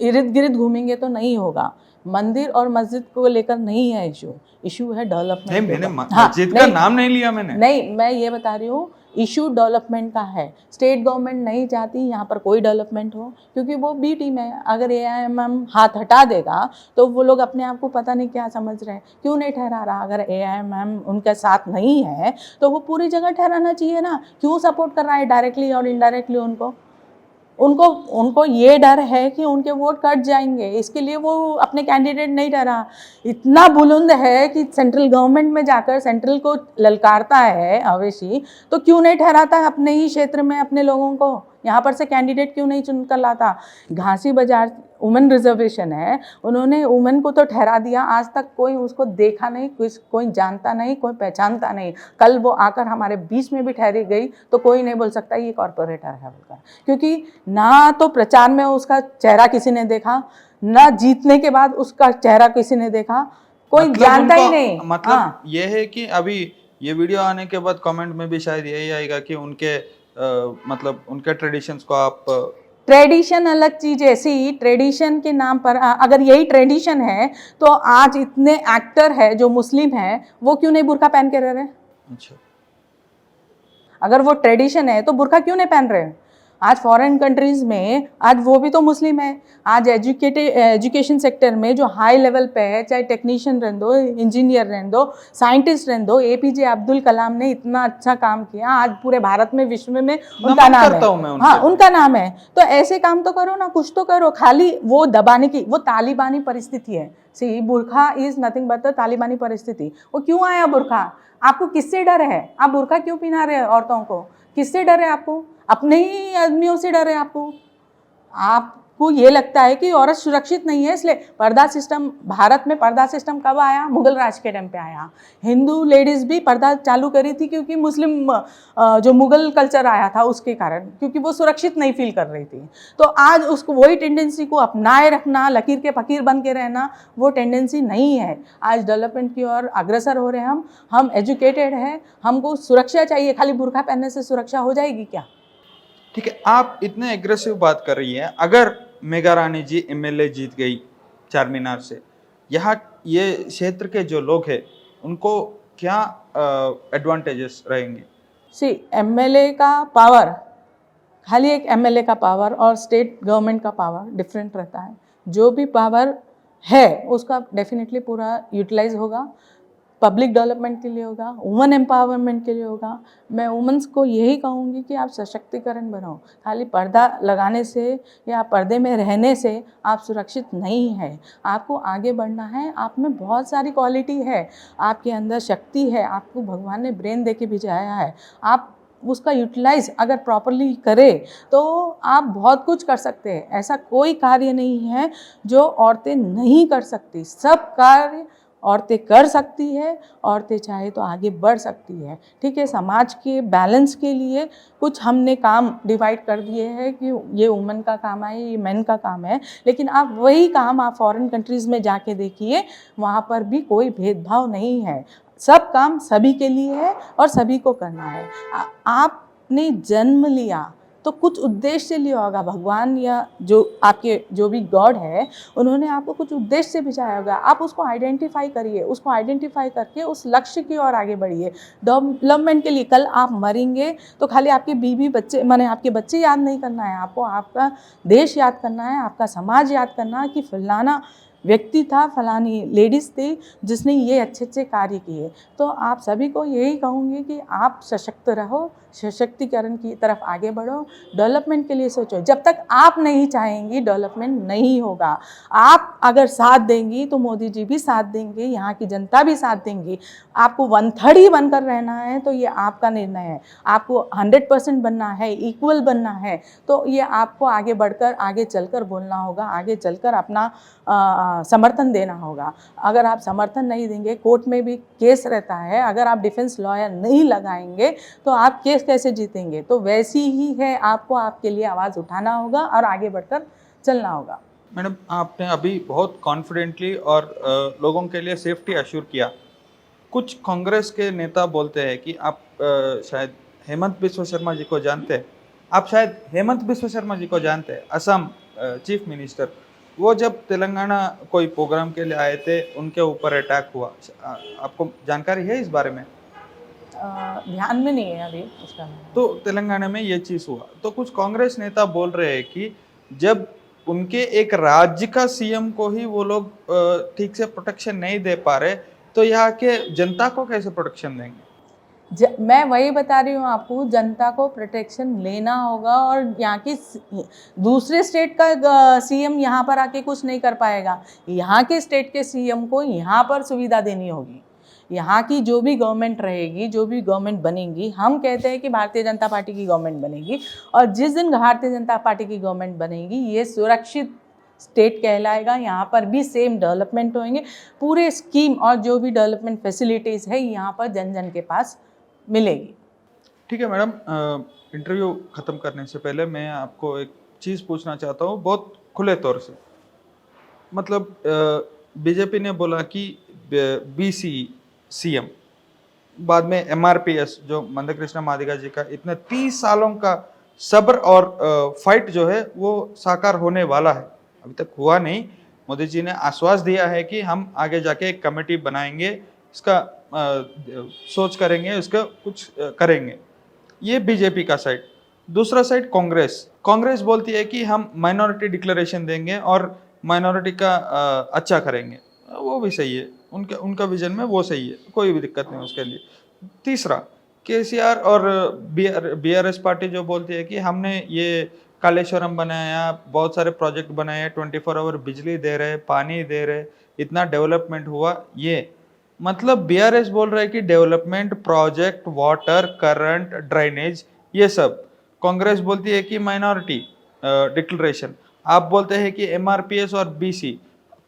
इर्द गिर्द घूमेंगे तो नहीं होगा। मंदिर और मस्जिद को लेकर नहीं है इशू है डेवलपमेंट। नहीं, मैंने मस्जिद का नाम नहीं लिया मैंने। नहीं, मैं ये बता रही हूँ इशू डेवलपमेंट का है। स्टेट गवर्नमेंट नहीं चाहती यहाँ पर कोई डेवलपमेंट हो, क्योंकि वो बी टीम है। अगर AIMM हाथ हटा देगा तो वो लोग अपने आप को पता नहीं क्या समझ रहे हैं, क्यों नहीं ठहरा रहा। अगर AIMM उनके साथ नहीं है तो वो पूरी जगह ठहराना चाहिए ना, क्यों सपोर्ट कर रहा है डायरेक्टली और इनडायरेक्टली उनको ये डर है कि उनके वोट कट जाएंगे, इसके लिए वो अपने कैंडिडेट नहीं ठहरा। इतना बुलंद है कि सेंट्रल गवर्नमेंट में जाकर सेंट्रल को ललकारता है अवैसी, तो क्यों नहीं ठहराता अपने ही क्षेत्र में अपने लोगों को, यहाँ पर से कैंडिडेट क्यों नहीं चुन कर लाता। घासी बाजार वुमेन रिजर्वेशन है, उन्होंने वुमेन को तो ठहरा दिया, आज तक कोई उसको देखा नहीं, कोई जानता नहीं, कोई पहचानता नहीं। कल वो आकर हमारे बीच में भी ठहरी गई तो कोई नहीं बोल सकता ये कॉर्पोरेटर है बोलकर, क्योंकि ना तो प्रचार में उसका चेहरा किसी ने देखा, ना जीतने के बाद उसका चेहरा किसी ने देखा, कोई मतलब जानता ही नहीं। मतलब ये है कि अभी ये वीडियो आने के बाद कमेंट में भी शायद यही आएगा कि उनके मतलब उनके ट्रेडिशंस को आप ट्रेडिशन अलग चीज है। सी ट्रेडिशन के नाम पर अगर यही ट्रेडिशन है तो आज इतने एक्टर है जो मुस्लिम है वो क्यों नहीं बुर्का पहन के रह रहे? अच्छा, अगर वो ट्रेडिशन है तो बुर्का क्यों नहीं पहन रहे? आज फॉरेन कंट्रीज में आज वो भी तो मुस्लिम है। आज एजुकेशन सेक्टर में जो हाई लेवल पे है, चाहे टेक्नीशियन रहने दो, इंजीनियर रहने दो, साइंटिस्ट रहने दो, APJ अब्दुल कलाम ने इतना अच्छा काम किया, आज पूरे भारत में विश्व में उनका नाम है। हाँ, उनका नाम है। तो ऐसे काम तो करो ना, कुछ तो करो। खाली वो दबाने की, वो तालिबानी परिस्थिति है। सी बुर्खा इज नथिंग बट द तालिबानी परिस्थिति। वो क्यों आया बुर्खा? आपको किससे डर है? आप बुर्खा क्यों पहना रहे हैं औरतों को? किससे डर है आपको? अपने ही आदमियों से डर है आपको ये लगता है कि औरत सुरक्षित नहीं है, इसलिए पर्दा सिस्टम, भारत में पर्दा सिस्टम कब आया? मुगल राज के टाइम पे आया। हिंदू लेडीज भी पर्दा चालू करी थी क्योंकि मुस्लिम जो मुगल कल्चर आया था उसके कारण, क्योंकि वो सुरक्षित नहीं फील कर रही थी। तो आज उसको वही टेंडेंसी को अपनाए रखना, लकीर के फकीर बन के रहना, वो टेंडेंसी नहीं है। आज डेवलपमेंट की ओर अग्रसर हो रहे हैं हम एजुकेटेड है, हमको सुरक्षा चाहिए। खाली बुर्खा पहनने से सुरक्षा हो जाएगी क्या? ठीक है, आप इतने एग्रेसिव बात कर रही हैं। अगर मेघा रानी जी MLA जीत गई चार मीनार से, यहाँ ये क्षेत्र के जो लोग हैं उनको क्या एडवांटेजेस रहेंगे? सी MLA का पावर, खाली एक MLA का पावर और स्टेट गवर्नमेंट का पावर डिफरेंट रहता है। जो भी पावर है उसका डेफिनेटली पूरा यूटिलाइज होगा, पब्लिक डेवलपमेंट के लिए होगा, वुमेन एम्पावरमेंट के लिए होगा। मैं वुमेन्स को यही कहूँगी कि आप सशक्तिकरण बनाओ। खाली पर्दा लगाने से या पर्दे में रहने से आप सुरक्षित नहीं है। आपको आगे बढ़ना है, आप में बहुत सारी क्वालिटी है, आपके अंदर शक्ति है, आपको भगवान ने ब्रेन दे के भिजाया है। आप उसका यूटिलाइज अगर प्रॉपरली करें तो आप बहुत कुछ कर सकते हैं। ऐसा कोई कार्य नहीं है जो औरतें नहीं कर सकती, सब कार्य औरतें कर सकती है। औरतें चाहे तो आगे बढ़ सकती है। ठीक है, समाज के बैलेंस के लिए कुछ हमने काम डिवाइड कर दिए हैं कि ये वुमेन का काम है, ये मेन का काम है, लेकिन आप वही काम आप फॉरेन कंट्रीज़ में जाके देखिए, वहाँ पर भी कोई भेदभाव नहीं है। सब काम सभी के लिए है और सभी को करना है। आपने जन्म लिया तो कुछ उद्देश्य से लिया होगा। भगवान या जो आपके जो भी गॉड है उन्होंने आपको कुछ उद्देश्य से भिजाया होगा। आप उसको आइडेंटिफाई करिए, उसको आइडेंटिफाई करके उस लक्ष्य की ओर आगे बढ़िए डेवलपमेंट के लिए। कल आप मरेंगे तो खाली आपके बीवी बच्चे माने आपके बच्चे याद नहीं करना है, आपको आपका देश याद करना है, आपका समाज याद करना है कि फलाना व्यक्ति था, फलानी लेडीज़ थी जिसने ये अच्छे अच्छे कार्य किए। तो आप सभी को यही कहूँगी कि आप सशक्त रहो, सशक्तिकरण की तरफ आगे बढ़ो, डेवलपमेंट के लिए सोचो। जब तक आप नहीं चाहेंगी डेवलपमेंट नहीं होगा। आप अगर साथ देंगी तो मोदी जी भी साथ देंगे, यहाँ की जनता भी साथ देंगी। आपको 1/3 ही बनकर रहना है तो ये आपका निर्णय है। आपको 100% बनना है, इक्वल बनना है, तो ये आपको आगे बढ़कर आगे चलकर बोलना होगा, आगे चलकर अपना समर्थन देना होगा। अगर आप समर्थन नहीं देंगे, कोर्ट में भी केस रहता है, अगर आप डिफेंस लॉयर नहीं लगाएंगे तो आप केस कैसे जीतेंगे? तो वैसी ही है, आपको आपके लिए आवाज़ उठाना होगा और आगे बढ़कर चलना होगा। मैडम, आपने अभी बहुत कॉन्फिडेंटली और लोगों के लिए सेफ्टी अश्योर किया। कुछ कांग्रेस के नेता बोलते हैं कि आप शायद हेमंत बिस्वा शर्मा जी को जानते हैं, आप शायद हेमंत बिस्वा शर्मा जी को जानते हैं, असम चीफ मिनिस्टर। वो जब तेलंगाना कोई प्रोग्राम के लिए आए थे उनके ऊपर अटैक हुआ, आपको जानकारी है इस बारे में? ध्यान में नहीं है अभी उसका। तो तेलंगाना में ये चीज हुआ तो कुछ कांग्रेस नेता बोल रहे हैं कि जब उनके एक राज्य का सीएम को ही वो लोग ठीक से प्रोटेक्शन नहीं दे पा रहे तो यहाँ के जनता को कैसे प्रोटेक्शन देंगे? मैं वही बता रही हूँ आपको, जनता को प्रोटेक्शन लेना होगा और यहाँ की दूसरे स्टेट का सीएम यहाँ पर आके कुछ नहीं कर पाएगा। यहाँ के स्टेट के सीएम को यहाँ पर सुविधा देनी होगी। यहाँ की जो भी गवर्नमेंट रहेगी, जो भी गवर्नमेंट बनेगी, हम कहते हैं कि भारतीय जनता पार्टी की गवर्नमेंट बनेगी और जिस दिन भारतीय जनता पार्टी की गवर्नमेंट बनेगी ये सुरक्षित स्टेट कहलाएगा। यहाँ पर भी सेम डेवलपमेंट होंगे, पूरे स्कीम और जो भी डेवलपमेंट फैसिलिटीज़ है यहाँ पर जन जन के पास मिलेगी। ठीक है मैडम, इंटरव्यू ख़त्म करने से पहले मैं आपको एक चीज़ पूछना चाहता हूँ बहुत खुले तौर से। मतलब बीजेपी ने बोला कि बीसी सीएम, बाद में एमआरपीएस जो मंदकृष्ण मादिगा जी का इतने 30 सालों का सब्र और फाइट जो है वो साकार होने वाला है, अभी तक हुआ नहीं। मोदी जी ने आश्वास दिया है कि हम आगे जाके एक कमेटी बनाएंगे, इसका सोच करेंगे, उसका कुछ करेंगे। ये बीजेपी का साइड। दूसरा साइड कांग्रेस बोलती है कि हम माइनॉरिटी डिक्लेरेशन देंगे और माइनॉरिटी का अच्छा करेंगे। वो भी सही है, उनका विजन में वो सही है, कोई भी दिक्कत नहीं उसके लिए। तीसरा केसीआर और बीआरएस पार्टी जो बोलती है कि हमने ये कालेश्वरम बनाया, बहुत सारे प्रोजेक्ट बनाए, 24 आवर बिजली दे रहे, पानी दे रहे, इतना डेवलपमेंट हुआ। ये मतलब बीआरएस बोल रहा है कि development project, water, current, drainage, ये सब। कांग्रेस बोलती है कि माइनॉरिटी डिक्लेरेशन। आप बोलते हैं कि एमआरपीएस और बीसी।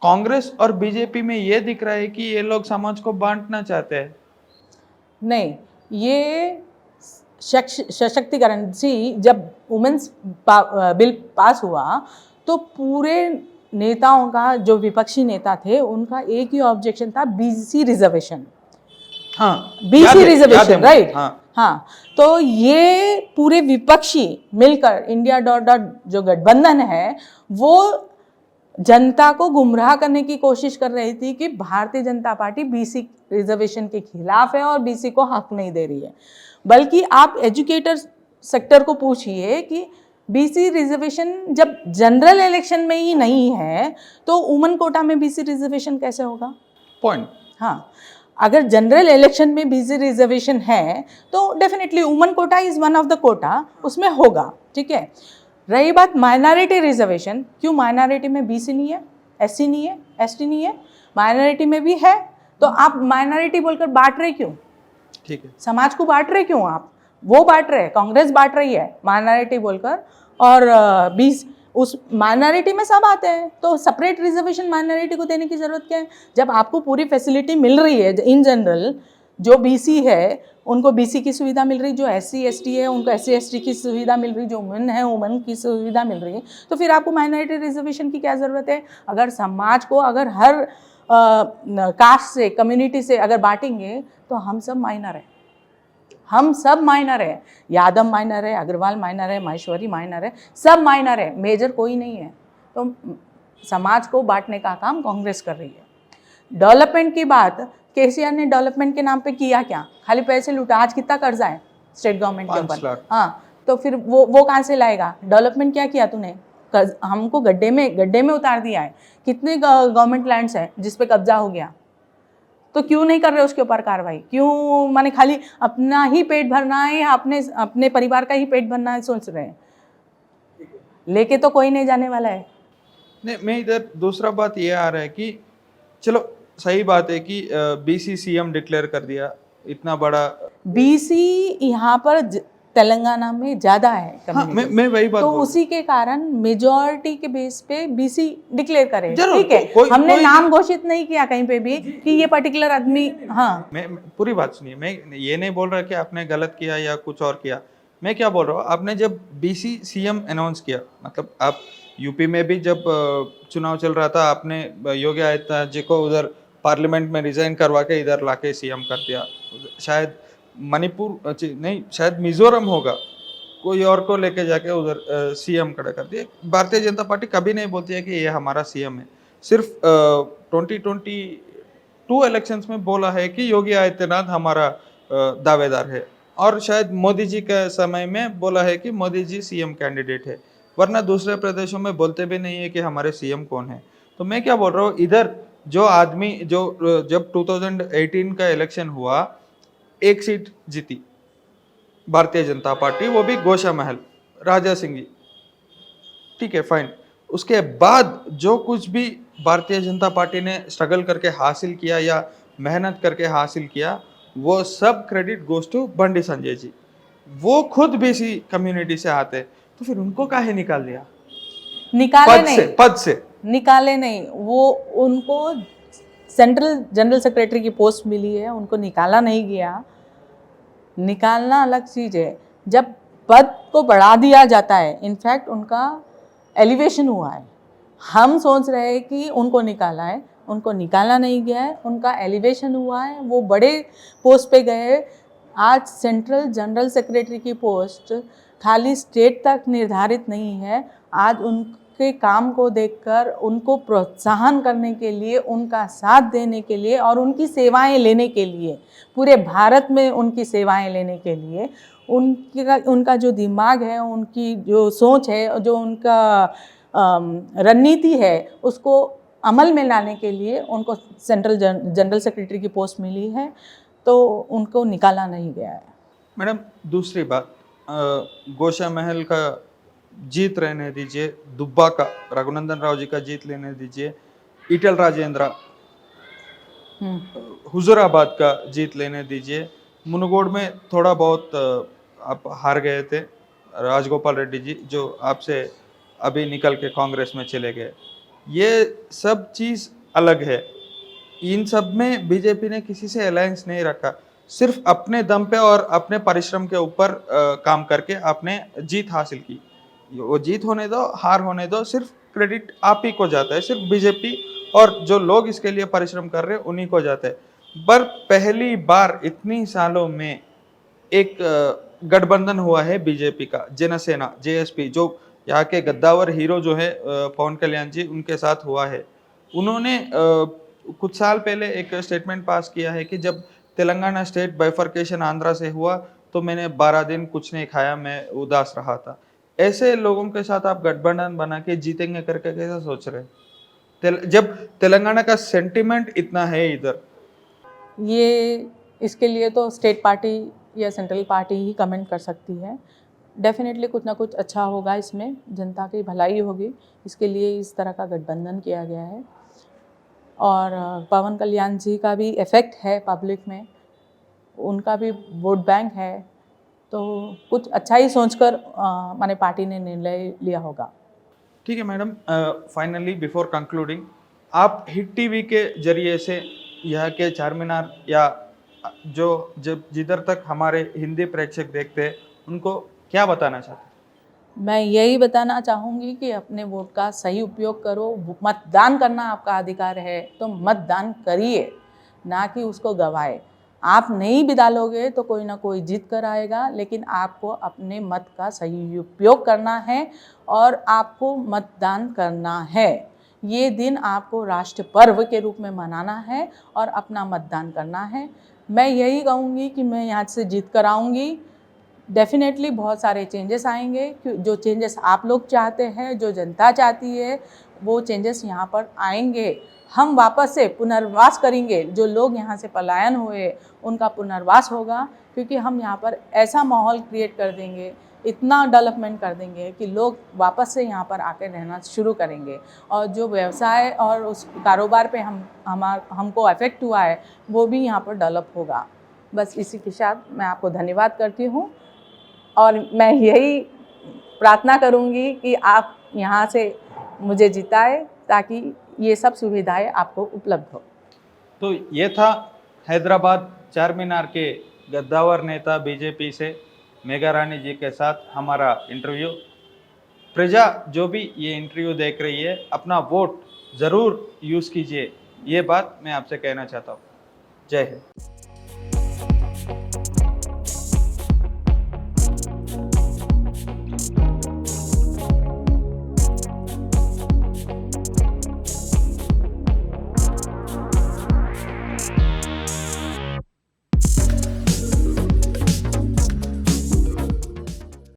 कांग्रेस और बीजेपी में ये दिख रहा है कि ये लोग समाज को बांटना चाहते हैं। नहीं, ये सशक्तिकरण सी, जब वुमेन्स बिल पास हुआ तो पूरे नेताओं का, जो विपक्षी नेता थे, उनका एक ही ऑब्जेक्शन था, बीसी रिजर्वेशन। हाँ, बीसी रिजर्वेशन, राइट। हाँ, तो ये पूरे विपक्षी मिलकर इंडिया डॉट डॉट जो गठबंधन है वो जनता को गुमराह करने की कोशिश कर रही थी कि Bharatiya Janata party BC reservation के खिलाफ है और बीसी को हक नहीं दे रही है। बल्कि आप एजुकेटर सेक्टर को पूछिए कि बीसी रिजर्वेशन जब जनरल इलेक्शन में ही नहीं है तो वुमन कोटा में बीसी रिजर्वेशन कैसे होगा? पॉइंट। हाँ, अगर जनरल इलेक्शन में बीसी रिजर्वेशन है तो definitely woman quota is one of the quota, उसमें होगा, ठीक है। रही बात माइनॉरिटी रिजर्वेशन, क्यों माइनॉरिटी में बीसी नहीं है, एससी नहीं है, एसटी नहीं है, माइनॉरिटी में भी है, तो आप माइनॉरिटी बोलकर बांट रहे क्यों? ठीक है, समाज को बांट रहे क्यों आप? वो बांट रहे, कांग्रेस बांट रही है माइनॉरिटी बोलकर, और बीस उस माइनॉरिटी में सब आते हैं, तो सेपरेट रिजर्वेशन माइनॉरिटी को देने की जरूरत क्या है? जब आपको पूरी फैसिलिटी मिल रही है, इन जनरल जो बीसी है उनको बीसी की सुविधा मिल रही, जो एससी एसटी है उनको एससी एसटी की सुविधा मिल रही, जो वुमेन है वुमेन की सुविधा मिल रही है, तो फिर आपको माइनॉरिटी रिजर्वेशन की क्या ज़रूरत है? अगर समाज को अगर हर कास्ट से, कम्युनिटी से अगर बांटेंगे तो हम सब माइनर हैं, हम सब माइनर है। यादव माइनर है, अग्रवाल माइनर है, माहेश्वरी माइनर है, सब माइनर है, मेजर कोई नहीं है। तो समाज को बांटने का काम कांग्रेस कर रही है। डेवलपमेंट की बात, केसीआर ने डेवलपमेंट के नाम पे किया क्या? खाली पैसे लूटा। आज कितना कर्जा है स्टेट गवर्नमेंट के ऊपर? हाँ, तो फिर वो कहाँ से लाएगा? डेवलपमेंट क्या किया तूने? हमको गड्ढे में उतार दिया है। कितने गवर्नमेंट लैंड्स हैं जिस पे कब्जा हो गया, तो क्यों नहीं कर रहे उसके ऊपर कार्रवाई? क्यों माने खाली अपना ही पेट भरना है या अपने परिवार का ही पेट भरना है सोच रहे हैं? लेके तो कोई नहीं जाने वाला है। नहीं, मैं इधर दूसरा बात ये आ रहा है कि चलो सही बात है कि बीसी सीएम डिक्लेयर कर दिया, इतना बड़ा बीसी यहाँ पर तेलंगाना में ज्यादा है। हाँ, मैं वही बात तो उसी के कारण मेजॉरिटी के बेस पे बीसी डिक्लेयर करे, ठीक है। हमने नाम घोषित नहीं किया कहीं पे भी कि ये पर्टिकुलर आदमी। हाँ, मैं पूरी बात सुनिए, मैं ये नहीं बोल रहा कि आपने गलत किया या कुछ और किया। मैं क्या बोल रहा हूँ, आपने जब बीसी सीएम अनाउंस किया, मतलब आप यूपी में भी जब चुनाव चल रहा था, आपने योगी आदित्यनाथ जी को उधर पार्लियामेंट में रिजाइन करवा के इधर लाके सीएम कर दिया। शायद मणिपुर नहीं, शायद मिजोरम होगा, कोई और को लेके जाके उधर सीएम खड़ा कर दिया। भारतीय जनता पार्टी कभी नहीं बोलती है कि ये हमारा सीएम है। सिर्फ 2022 इलेक्शंस में बोला है कि योगी आदित्यनाथ हमारा दावेदार है, और शायद मोदी जी के समय में बोला है कि मोदी जी सीएम कैंडिडेट है, वरना दूसरे प्रदेशों में बोलते भी नहीं है कि हमारे सीएम कौन है। तो मैं क्या बोल रहा हूँ, इधर जो आदमी जो जब 2018 का इलेक्शन हुआ, एक सीट जीती भारतीय जनता पार्टी, वो भी गोशा महल, राजा सिंह जी, ठीक है फाइन। उसके बाद जो कुछ भी भारतीय जनता पार्टी ने स्ट्रगल करके हासिल किया या मेहनत करके हासिल किया, वो सब credit goes to Bandi Sanjay ji. वो खुद बीसी कम्युनिटी से आते, तो फिर उनको काहे निकाल दिया निकाले पद से? निकाले नहीं, वो उनको सेंट्रल जनरल सेक्रेटरी की पोस्ट मिली है, उनको निकाला नहीं गया। निकालना अलग चीज़ है, जब पद को बढ़ा दिया जाता है, इनफैक्ट उनका एलिवेशन हुआ है। हम सोच रहे हैं कि उनको निकाला है, उनको निकाला नहीं गया है, उनका एलिवेशन हुआ है, वो बड़े पोस्ट पे गए। आज सेंट्रल जनरल सेक्रेटरी की पोस्ट खाली स्टेट तक निर्धारित नहीं है, आज उनके काम को देखकर उनको प्रोत्साहन करने के लिए, उनका साथ देने के लिए और उनकी सेवाएं लेने के लिए, पूरे भारत में उनकी सेवाएं लेने के लिए उनका जो दिमाग है, उनकी जो सोच है, जो उनका रणनीति है, उसको अमल में लाने के लिए उनको सेंट्रल जनरल सेक्रेटरी की पोस्ट मिली है, तो उनको निकाला नहीं गया है। मैडम दूसरी बात, गोशा महल का जीत रहने दीजिए, दुब्बा का रघुनंदन राव जी का जीत लेने दीजिए, ईटल राजेंद्र हुजूराबाद का जीत लेने दीजिए, मुनगोड़ में थोड़ा बहुत आप हार गए थे, राजगोपाल रेड्डी जी जो आपसे अभी निकल के कांग्रेस में चले गए, ये सब चीज़ अलग है। इन सब में बीजेपी ने किसी से अलायंस नहीं रखा, सिर्फ अपने दम पे और अपने परिश्रम के ऊपर काम करके आपने जीत हासिल की। वो जीत होने दो, हार होने दो, सिर्फ क्रेडिट आप ही को जाता है, सिर्फ बीजेपी और जो लोग इसके लिए परिश्रम कर रहे हैं उन्हीं को जाता है। पर पहली बार इतनी सालों में एक गठबंधन हुआ है बीजेपी का, जनसेना जेएसपी, जो यहाँ के गद्दावर हीरो जो है पवन कल्याण जी, उनके साथ हुआ है। उन्होंने कुछ साल पहले एक स्टेटमेंट पास किया है कि जब तेलंगाना स्टेट बाइफर्केशन आंध्रा से हुआ तो मैंने 12 दिन कुछ नहीं खाया, मैं उदास रहा था। ऐसे लोगों के साथ आप गठबंधन बना के जीतेंगे करके कैसा सोच रहे हैं, जब तेलंगाना का सेंटिमेंट इतना है इधर? ये इसके लिए तो स्टेट पार्टी या सेंट्रल पार्टी ही कमेंट कर सकती है। डेफिनेटली कुछ ना कुछ अच्छा होगा, इसमें जनता की भलाई होगी, इसके लिए इस तरह का गठबंधन किया गया है। और पवन कल्याण जी का भी इफ़ेक्ट है पब्लिक में, उनका भी वोट बैंक है, तो कुछ अच्छा ही सोचकर माने पार्टी ने निर्णय लिया होगा। ठीक है मैडम, फाइनली बिफोर कंक्लूडिंग, आप हिट टीवी के जरिए से यहाँ के चार मीनार या जो जब जिधर तक हमारे हिंदी प्रेक्षक देखते हैं उनको क्या बताना चाहते हैं? मैं यही बताना चाहूँगी कि अपने वोट का सही उपयोग करो। मतदान करना आपका अधिकार है, तो मतदान करिए, ना कि उसको गवाए। आप नहीं भी डालोगे तो कोई ना कोई जीत कर आएगा, लेकिन आपको अपने मत का सही उपयोग करना है और आपको मतदान करना है। ये दिन आपको राष्ट्र पर्व के रूप में मनाना है और अपना मतदान करना है। मैं यही कहूँगी कि मैं यहाँ से जीत कर आऊँगी। डेफिनेटली बहुत सारे चेंजेस आएंगे, जो चेंजेस आप लोग चाहते हैं, जो जनता चाहती है, वो चेंजेस यहाँ पर आएंगे। हम वापस से पुनर्वास करेंगे, जो लोग यहाँ से पलायन हुए उनका पुनर्वास होगा, क्योंकि हम यहाँ पर ऐसा माहौल क्रिएट कर देंगे, इतना डेवलपमेंट कर देंगे कि लोग वापस से यहाँ पर आकर रहना शुरू करेंगे। और जो व्यवसाय और उस कारोबार पे हमको अफेक्ट हुआ है, वो भी यहाँ पर डेवलप होगा। बस इसी के साथ मैं आपको धन्यवाद करती हूँ और मैं यही प्रार्थना करूँगी कि आप यहाँ से मुझे जिताए, ताकि ये सब सुविधाएं आपको उपलब्ध हो। तो ये था हैदराबाद चार मीनार के गद्दावर नेता बीजेपी से मेघा रानी जी के साथ हमारा इंटरव्यू। प्रजा जो भी ये इंटरव्यू देख रही है, अपना वोट ज़रूर यूज़ कीजिए, ये बात मैं आपसे कहना चाहता हूँ। जय हिंद।